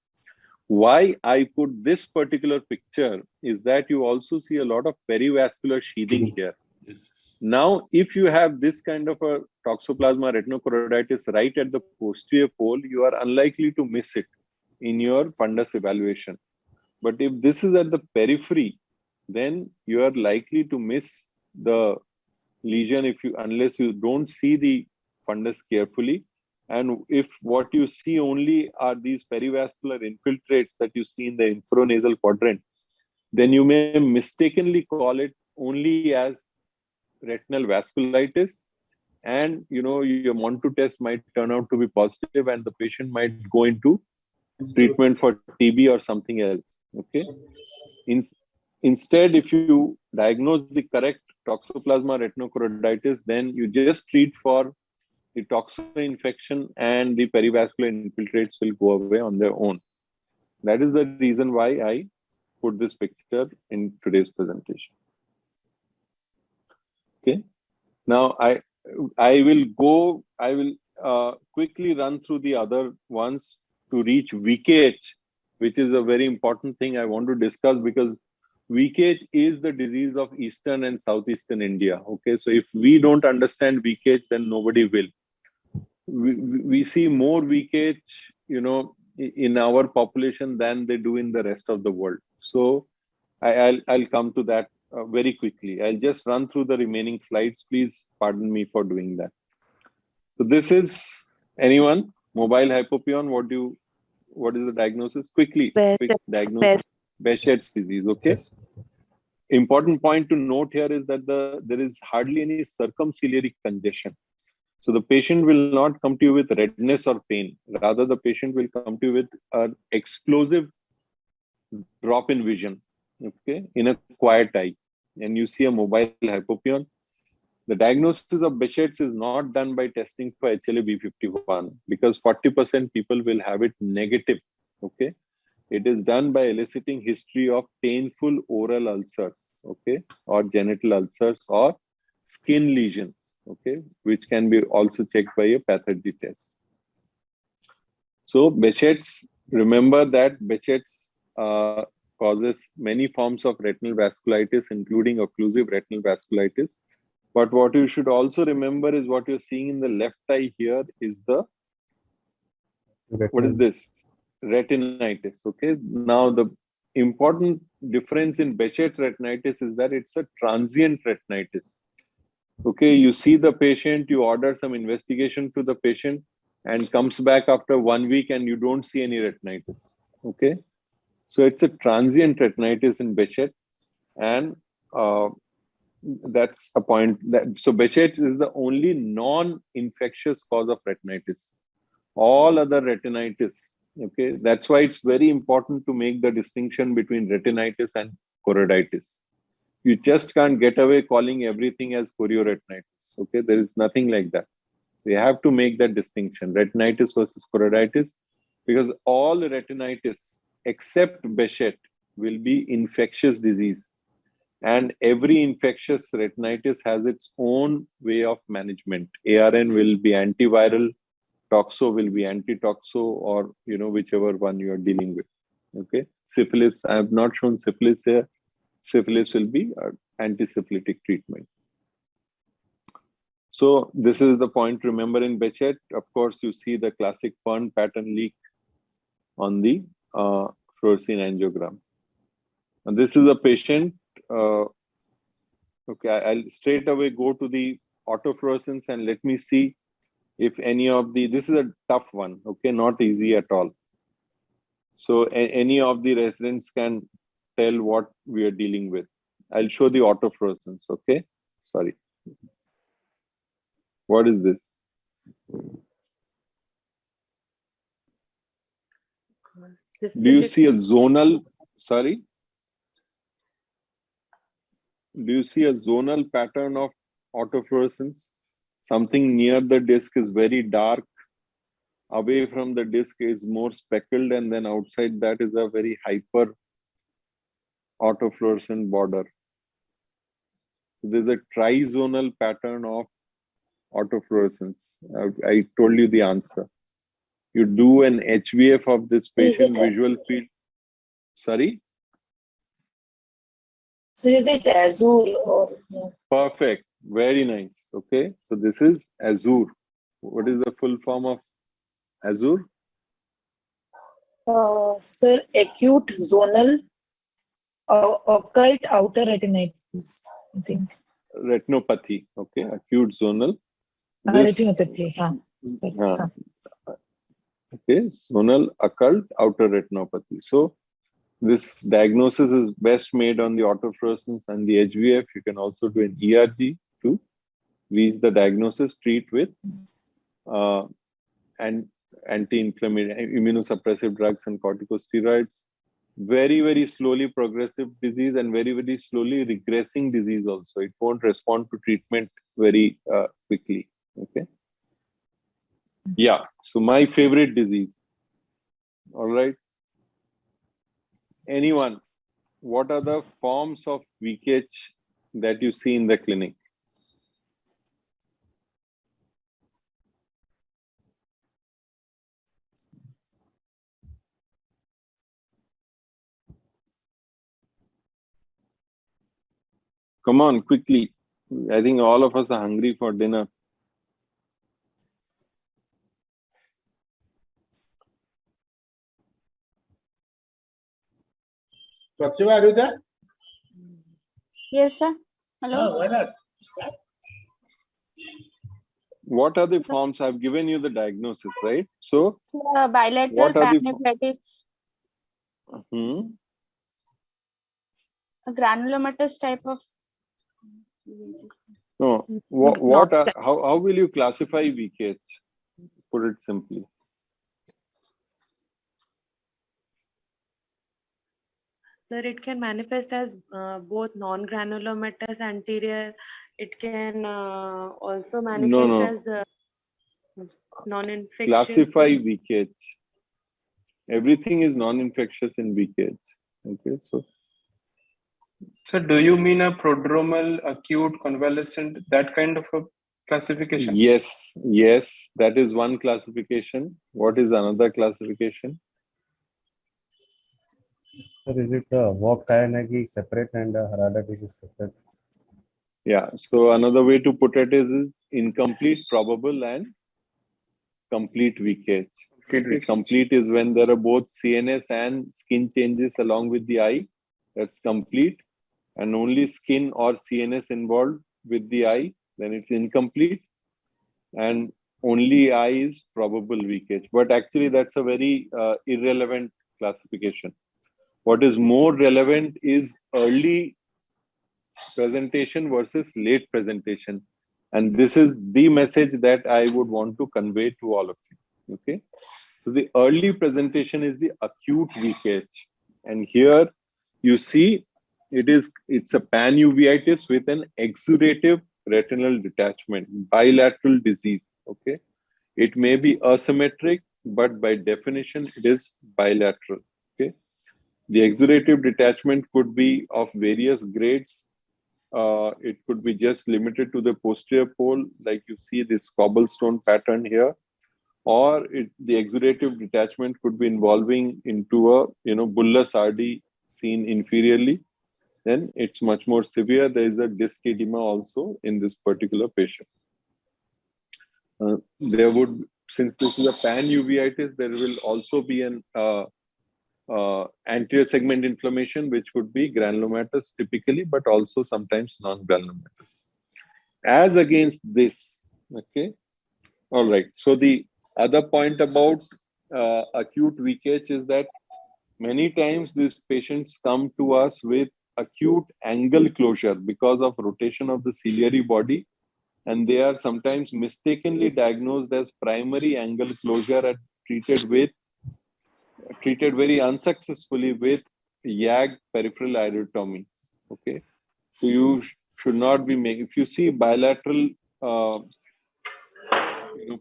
Why I put this particular picture is that you also see a lot of perivascular sheathing here. Now, if you have this kind of a toxoplasma retinochoroiditis right at the posterior pole, you are unlikely to miss it in your fundus evaluation. But if this is at the periphery, then you are likely to miss the lesion unless you don't see the fundus carefully. And if what you see only are these perivascular infiltrates that you see in the infranasal quadrant, then you may mistakenly call it only as retinal vasculitis, and your Montu test might turn out to be positive, and the patient might go into treatment for TB or something else. Okay. Instead, if you diagnose the correct toxoplasma retinochoroiditis, then you just treat for the toxo infection, and the perivascular infiltrates will go away on their own. That is the reason why I put this picture in today's presentation. Okay. Now I will quickly run through the other ones to reach VKH, which is a very important thing I want to discuss, because weak age is the disease of Eastern and Southeastern India. Okay, so if we don't understand weak age, then nobody will. We see more weak age, in our population than they do in the rest of the world. So I'll come to that very quickly. I'll just run through the remaining slides. Please pardon me for doing that. So this is anyone mobile hypopyon. What is the diagnosis? Quick diagnosis. Behcet's disease. Okay. Yes. Important point to note here is that there is hardly any circumciliary congestion. So the patient will not come to you with redness or pain. Rather, the patient will come to you with an explosive drop in vision, okay, in a quiet eye. And you see a mobile hypopyon. The diagnosis of Behcet's is not done by testing for HLA-B51 because 40% people will have it negative, okay. It is done by eliciting history of painful oral ulcers, okay, or genital ulcers or skin lesions, okay, which can be also checked by a pathology test. So Behcet's, remember that Behcet's causes many forms of retinal vasculitis, including occlusive retinal vasculitis. But what you should also remember is what you're seeing in the left eye here is the, what is this? Retinitis, okay? Now the important difference in Behcet's retinitis is that it's a transient retinitis. Okay, you see the patient, you order some investigation to the patient and comes back after 1 week and you don't see any retinitis, okay? So it's a transient retinitis in Behcet, and that's a point. So Behcet is the only non-infectious cause of retinitis. All other retinitis, okay? That's why it's very important to make the distinction between retinitis and choroiditis. You just can't get away calling everything as chorioretinitis, okay? There is nothing like that. So you have to make that distinction, retinitis versus choroiditis, because all retinitis except Behcet will be infectious disease. And every infectious retinitis has its own way of management. ARN will be antiviral, toxo will be antitoxo, or whichever one you are dealing with. Okay. Syphilis, I have not shown syphilis here. Syphilis will be antisyphilitic treatment. So this is the point. Remember in Behcet, of course, you see the classic fern pattern leak on the fluorescein angiogram. And this is a patient. Okay, I'll straight away go to the autofluorescence and let me see if any of the, this is a tough one, okay, not easy at all. So any of the residents can tell what we are dealing with. I'll show the autofluorescence, okay? Sorry. What is this? Do you see a zonal, sorry? Do you see a zonal pattern of autofluorescence? Something near the disc is very dark, away from the disc is more speckled, and then outside that is a very hyper autofluorescent border. So there's a trizonal pattern of autofluorescence. I told you the answer. You do an HVF of this patient visual field. Sorry? So is it AZOOR or no? Perfect. Very nice. Okay. So this is AZOOR. What is the full form of AZOOR? Sir, acute zonal occult outer retinitis, I think. Retinopathy. Okay. Acute zonal. Retinopathy. Okay. Zonal occult outer retinopathy. So this diagnosis is best made on the autofluorescence and the HVF. You can also do an ERG to reach the diagnosis, treat with anti-inflammatory, immunosuppressive drugs and corticosteroids. Very, very slowly progressive disease and very, very slowly regressing disease also. It won't respond to treatment very quickly. Okay. Yeah. So my favorite disease. All right. Anyone, what are the forms of leakage that you see in the clinic? Come on, quickly. I think all of us are hungry for dinner. Pratibha, are you there? Yes, sir. Hello. No, why not? Start. What are the forms? I've given you the diagnosis, right? So, Bilateral what are the panuveitis, a granulomatous type of. No. What are, how will you classify VKH? Put it simply. Sir, it can manifest as both non-granulomatous anterior. It can also manifest as non-infectious. Classify VKH. Everything is non-infectious in VKH. Okay, so. So do you mean a prodromal, acute, convalescent, that kind of a classification? Yes, yes, that is one classification. What is another classification? Sir, is it walk Kayanagi separate and Harada disease separate? Yeah, so another way to put it is incomplete, probable, and complete VKH. Okay, complete is when there are both CNS and skin changes along with the eye. That's complete. And only skin or CNS involved with the eye, then it's incomplete. And only eye is probable VKH. But actually, that's a very irrelevant classification. What is more relevant is early presentation versus late presentation. And this is the message that I would want to convey to all of you. Okay. So the early presentation is the acute VKH. And here you see it's a pan-uveitis with an exudative retinal detachment, bilateral disease. Okay. It may be asymmetric, but by definition, it is bilateral. Okay. The exudative detachment could be of various grades. It could be just limited to the posterior pole, like you see this cobblestone pattern here, or the exudative detachment could be involving into a bullous RD seen inferiorly. Then it's much more severe. There is a disc edema also in this particular patient. Since this is a pan-uveitis, there will also be an anterior segment inflammation, which would be granulomatous typically, but also sometimes non-granulomatous. As against this, okay, all right. So the other point about acute VKH is that many times these patients come to us with acute angle closure because of rotation of the ciliary body, and they are sometimes mistakenly diagnosed as primary angle closure and treated very unsuccessfully with YAG peripheral iridotomy. Okay, so you should not be making. If you see bilateral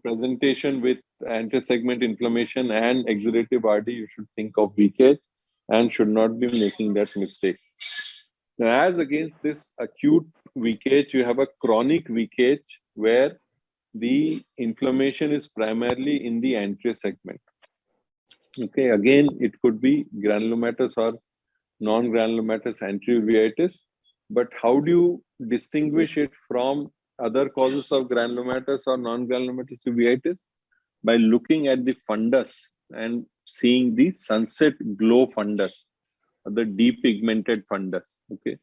presentation with anterior segment inflammation and exudative RD, you should think of VKH and should not be making that mistake. Now, as against this acute VKH, you have a chronic VKH where the inflammation is primarily in the anterior segment. Okay, again, it could be granulomatous or non-granulomatous anterior uveitis, but how do you distinguish it from other causes of granulomatous or non-granulomatous uveitis? By looking at the fundus and seeing the sunset glow fundus, or the depigmented fundus. Okay,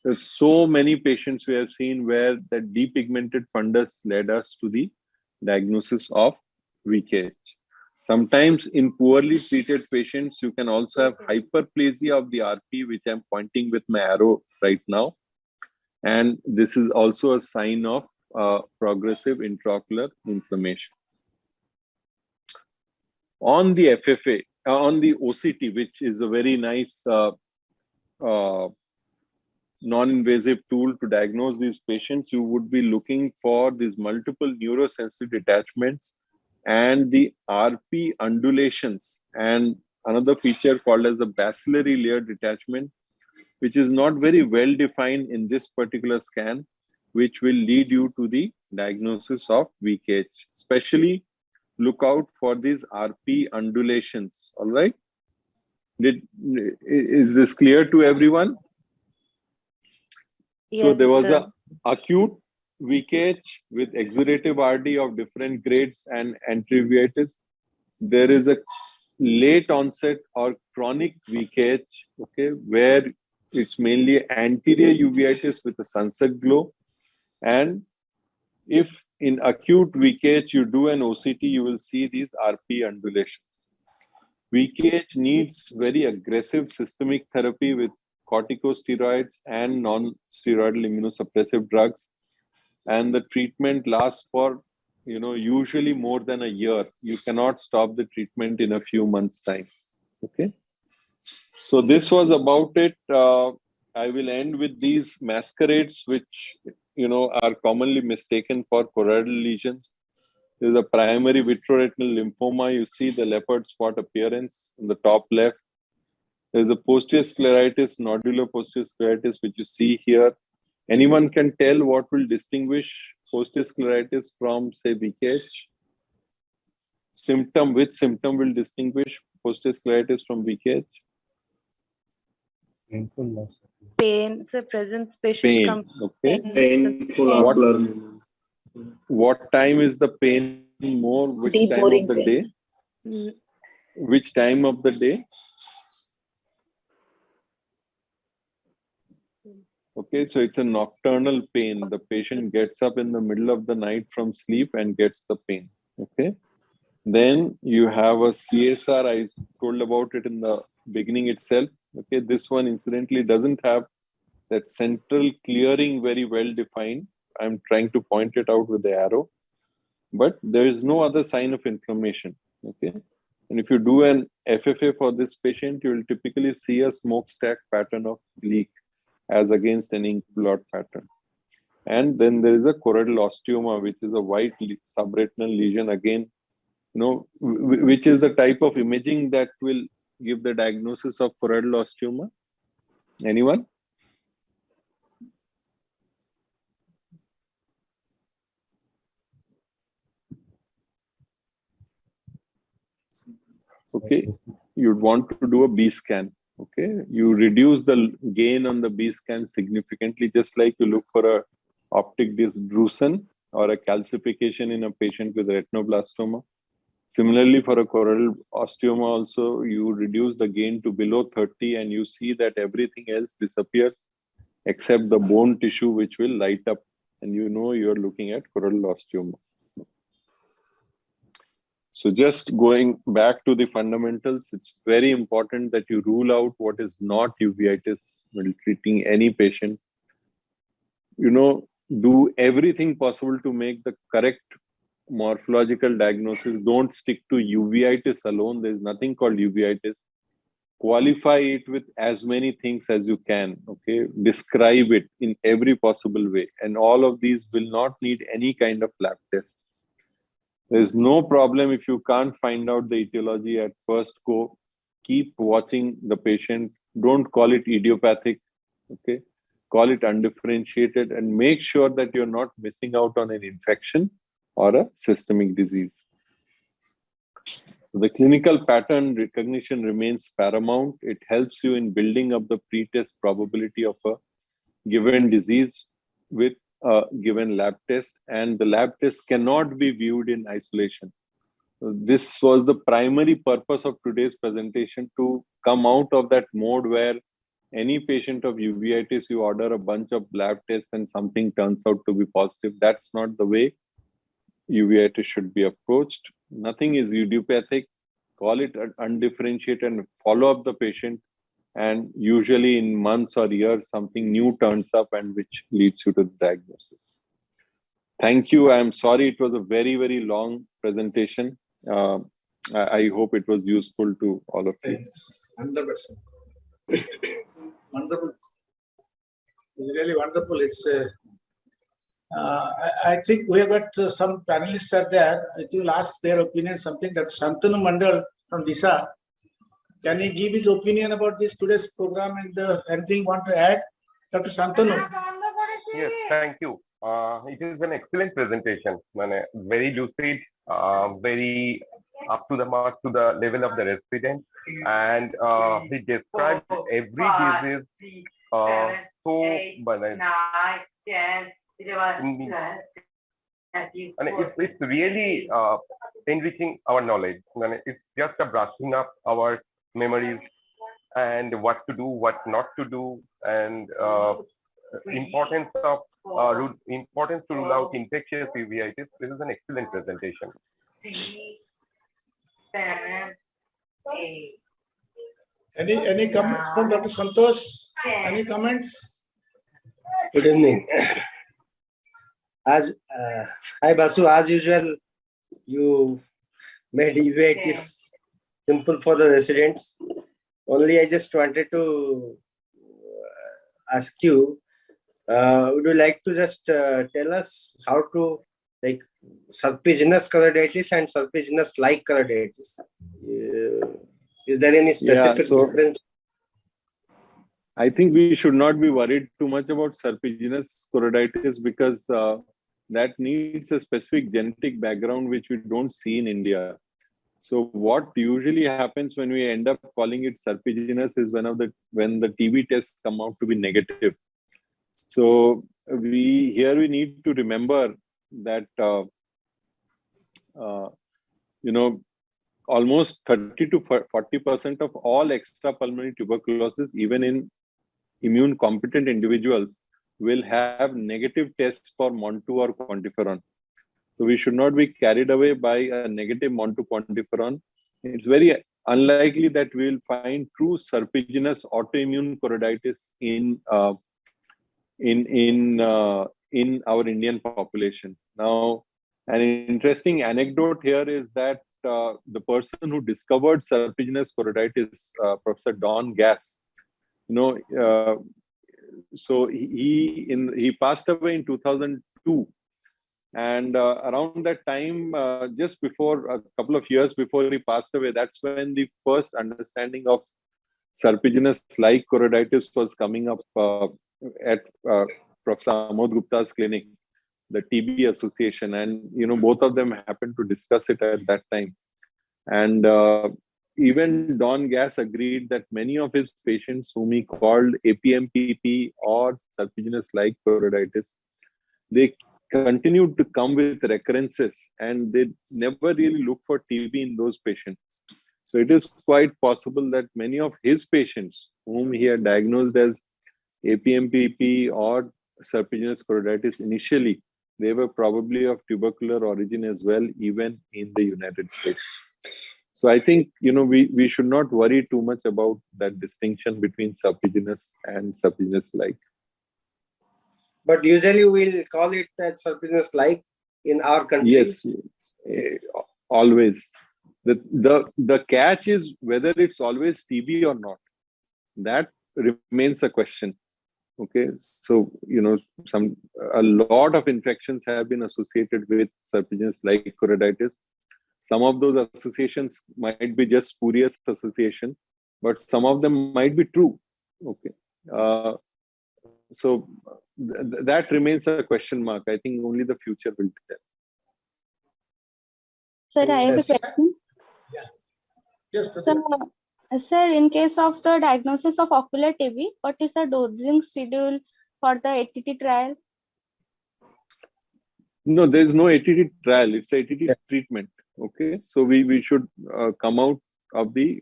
there's so many patients we have seen where the depigmented fundus led us to the diagnosis of VKH. Sometimes in poorly treated patients, you can also have hyperplasia of the RP, which I'm pointing with my arrow right now. And this is also a sign of progressive intraocular inflammation. On the FFA, on the OCT, which is a very nice non-invasive tool to diagnose these patients, you would be looking for these multiple neurosensitive detachments and the RP undulations, and another feature called as the bacillary layer detachment, which is not very well defined in this particular scan, which will lead you to the diagnosis of VKH. Especially look out for these RP undulations. All right. Is this clear to everyone? So there was sir. a acute leakage with exudative RD of different grades and anti-uveitis. There is a late onset or chronic leakage, okay, where it's mainly anterior uveitis with a sunset glow. And if in acute leakage you do an OCT, you will see these RP undulations. Leakage needs very aggressive systemic therapy with corticosteroids and non-steroidal immunosuppressive drugs. And the treatment lasts for, usually more than a year. You cannot stop the treatment in a few months' time. Okay. So this was about it. I will end with these masquerades, which, are commonly mistaken for choroidal lesions. There's a primary vitreoretinal lymphoma. You see the leopard spot appearance in the top left. There's a posterior scleritis, nodular posterior scleritis, which you see here. Anyone can tell what will distinguish posterior scleritis from, say, Behcet? Which symptom will distinguish posterior scleritis from Behcet? Pain, the present patient Pain, okay. Painful ocular movement. What time is the pain more? Which Deep time boring of the pain. day? Which time of the day? Okay, so it's a nocturnal pain. The patient gets up in the middle of the night from sleep and gets the pain. Okay. Then you have a CSR. I told about it in the beginning itself. Okay, this one incidentally doesn't have that central clearing very well defined. I'm trying to point it out with the arrow, but there is no other sign of inflammation. Okay. And if you do an FFA for this patient, you will typically see a smokestack pattern of leak as against an ink blot pattern. And then there is a choroidal osteoma, which is a white subretinal lesion, again, which is the type of imaging that will give the diagnosis of choroidal osteoma. Anyone? Okay, you'd want to do a B scan. Okay, you reduce the gain on the B scan significantly, just like you look for a optic disc drusen or a calcification in a patient with retinoblastoma. Similarly, for a choroidal osteoma also, you reduce the gain to below 30 and you see that everything else disappears except the bone tissue, which will light up, and you're looking at choroidal osteoma. So just going back to the fundamentals, it's very important that you rule out what is not uveitis when treating any patient. Do everything possible to make the correct morphological diagnosis. Don't stick to uveitis alone. There's nothing called uveitis. Qualify it with as many things as you can. Okay, describe it in every possible way, and all of these will not need any kind of lab test. There's no problem if you can't find out the etiology at first go. Keep watching the patient. Don't call it idiopathic. Okay, call it undifferentiated, and make sure that you're not missing out on an infection or a systemic disease. So the clinical pattern recognition remains paramount. It helps you in building up the pretest probability of a given disease with a given lab test, and the lab test cannot be viewed in isolation. So this was the primary purpose of today's presentation, to come out of that mode where any patient of uveitis, you order a bunch of lab tests and something turns out to be positive. That's not the way uveitis should be approached. Nothing is idiopathic. Call it undifferentiated and follow up the patient. And usually in months or years, something new turns up and which leads you to the diagnosis. Thank you. I'm sorry it was a very, very long presentation. I hope it was useful to all of you. Yes, 100%. Wonderful. It's really wonderful. It's I think we have got some panelists are there. I think we'll ask their opinion, something that Shantanu Mandal from DISA. Can he give his opinion about this today's program, and anything you want to add, Dr. Shantanu? Yes, thank you. It is an excellent presentation. Very lucid, very up to the mark to the level of the resident, and he described every disease so it's really enriching our knowledge. It's just a brushing up our memories and what to do, what not to do, and importance to rule out infectious uveitis. This is an excellent presentation. Any comments from Dr. Santosh? Any comments? Good evening. Hi Basu, as usual, you made Uveitis simple for the residents. Only I just wanted to ask you, would you like to just tell us how to, like, serpiginous choroiditis and serpiginous-like choroiditis? Is there any specific difference? I think we should not be worried too much about serpiginous choroiditis because that needs a specific genetic background which we don't see in India. So what usually happens when we end up calling it serpiginous is when the TB tests come out to be negative. So we need to remember that almost 30 to 40% of all extrapulmonary tuberculosis, even in immune competent individuals, will have negative tests for MON2 or quantiferon. So we should not be carried away by a negative MON2 quantiferon. It's very unlikely that we will find true serpiginous autoimmune choroiditis in our Indian population. Now, an interesting anecdote here is that the person who discovered serpiginous choroiditis, Professor Don Gass, so he passed away in 2002, and around that time, just before a couple of years before he passed away, that's when the first understanding of serpiginous-like choroiditis was coming up at Professor Amod Gupta's clinic, the TB Association, and both of them happened to discuss it at that time. And even Don Gass agreed that many of his patients whom he called APMPP or serpiginous-like choroiditis, they continued to come with recurrences and they never really look for TB in those patients. So it is quite possible that many of his patients whom he had diagnosed as APMPP or serpiginous choroiditis initially, they were probably of tubercular origin as well, even in the United States. So I think, we should not worry too much about that distinction between serpiginous and serpiginous-like. But usually we'll call it as serpiginous-like in our country. Yes, always. The catch is whether it's always TB or not. That remains a question. Okay, so a lot of infections have been associated with serpiginous-like choroiditis. Some of those associations might be just spurious associations, but some of them might be true. Okay, so that remains a question mark. I think only the future will tell. Sir, I have a question. Yeah. Yes, Sir, in case of the diagnosis of ocular TB, what is the dosing schedule for the ATT trial? No, there is no ATT trial. It's ATT treatment. Okay, so we should come out of the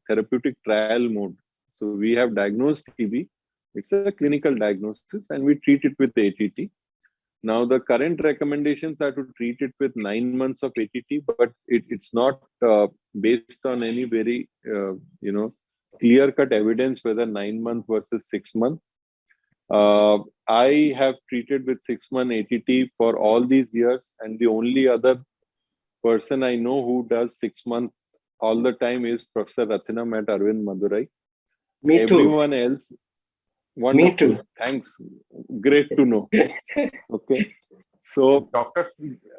therapeutic trial mode. So we have diagnosed TB. It's a clinical diagnosis, and we treat it with ATT. Now, the current recommendations are to treat it with 9 months of ATT, but it's not based on any very clear-cut evidence whether 9 months versus 6 months. I have treated with 6-month ATT for all these years, and the only other person I know who does 6 months all the time is Professor Rathinam at Arvind Madurai. Me too. Everyone else, wonderful. Me too. Thanks. Great to know. Okay. So Dr.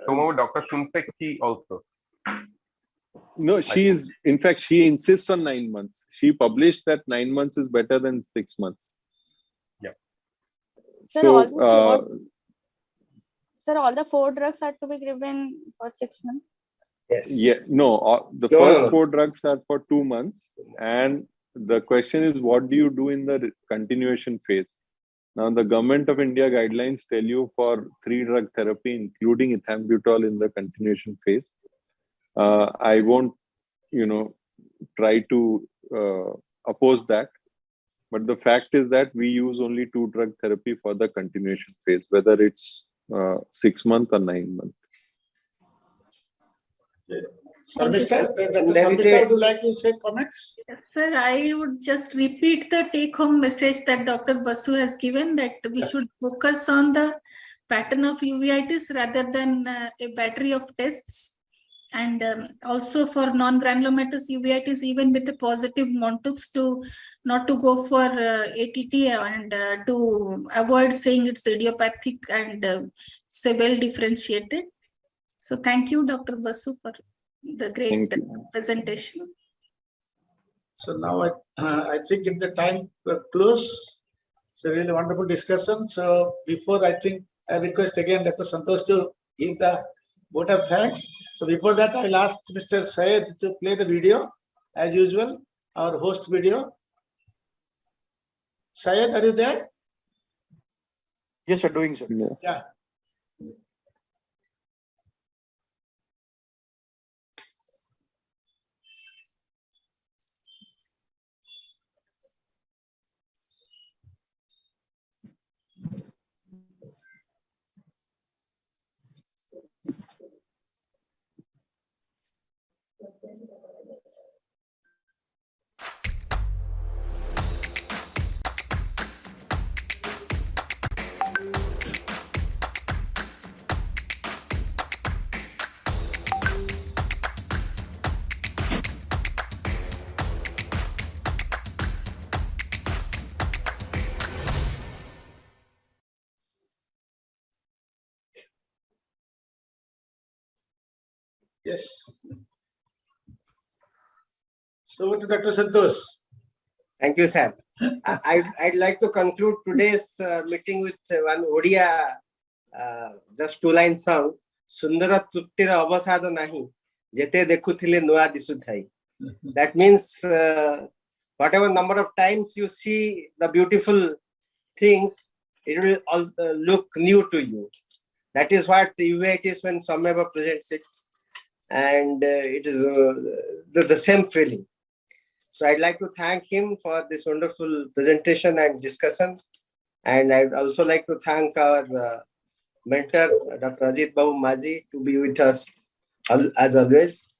Sunsekhi also. No, in fact, she insists on 9 months. She published that 9 months is better than 6 months. Yeah. So, Sir, all the 4 drugs are to be given for 6 months? Yes. Yeah, no, the first 4 drugs are for 2 months. And the question is, what do you do in the continuation phase? Now, the Government of India guidelines tell you for 3-drug therapy, including ethambutol in the continuation phase. I won't, try to oppose that. But the fact is that we use only 2-drug therapy for the continuation phase, whether it's 6 months or 9 months. Dr. Sarmishta, would you like to say comments? Yes, sir, I would just repeat the take-home message that Dr. Basu has given, that we should focus on the pattern of uveitis rather than a battery of tests. And also for non-granulomatous uveitis, even with the positive Montux, not to go for ATT and to avoid saying it's idiopathic and say well differentiated. So thank you, Dr. Basu, for the great presentation. So now I think it's the time to close. It's a really wonderful discussion. So before, I think I request again Dr. Santosh to give the vote of thanks. So before that, I'll ask Mr. Syed to play the video as usual, our host video. Syed, are you there? Yes, sir, doing so. Yeah. Yes. So what to Dr. Santosh? Thank you, sir. I'd like to conclude today's meeting with one Odia, just 2-line song. Sundara tuttira avasada nahi, jete dekhuthile nua disudhai. That means whatever number of times you see the beautiful things, it will all look new to you. That is what uveitis when Sameva presents it, and it is the same feeling. So I'd like to thank him for this wonderful presentation and discussion. And I'd also like to thank our mentor, Dr. Ajit Babu Maji, to be with us as always.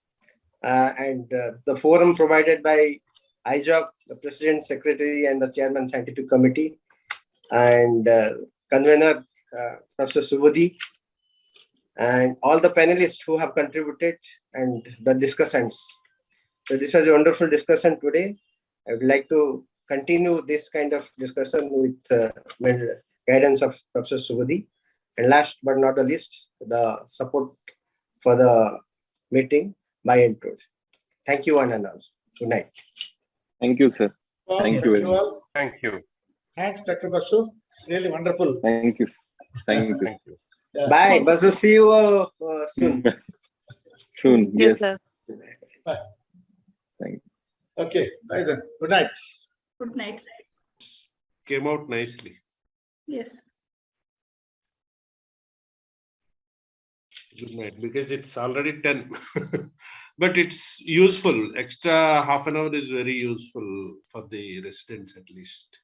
And the forum provided by EIZOC, the President, Secretary, and the Chairman Scientific Committee, and Convener, Professor Subodhi, and all the panelists who have contributed, and the discussants. So this was a wonderful discussion today. I would like to continue this kind of discussion with guidance of Professor Subodhi. And last but not the least, the support for the meeting by input. Thank you one and all. Good night. Thank you, sir. Well, thank you very much. All. Thank you. Thanks, Dr. Basu. It's really wonderful. Thank you. Thank you. Thank you. Yeah. Bye. Basu, see you soon. Soon, yes. Sir. Bye. Thank you. Okay, bye then. Good night. Good night. Came out nicely. Yes. Good night, because it's already 10. But it's useful. Extra half an hour is very useful for the residents at least.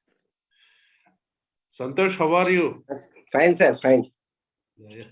Santosh, how are you? Fine, sir. Fine. Yeah.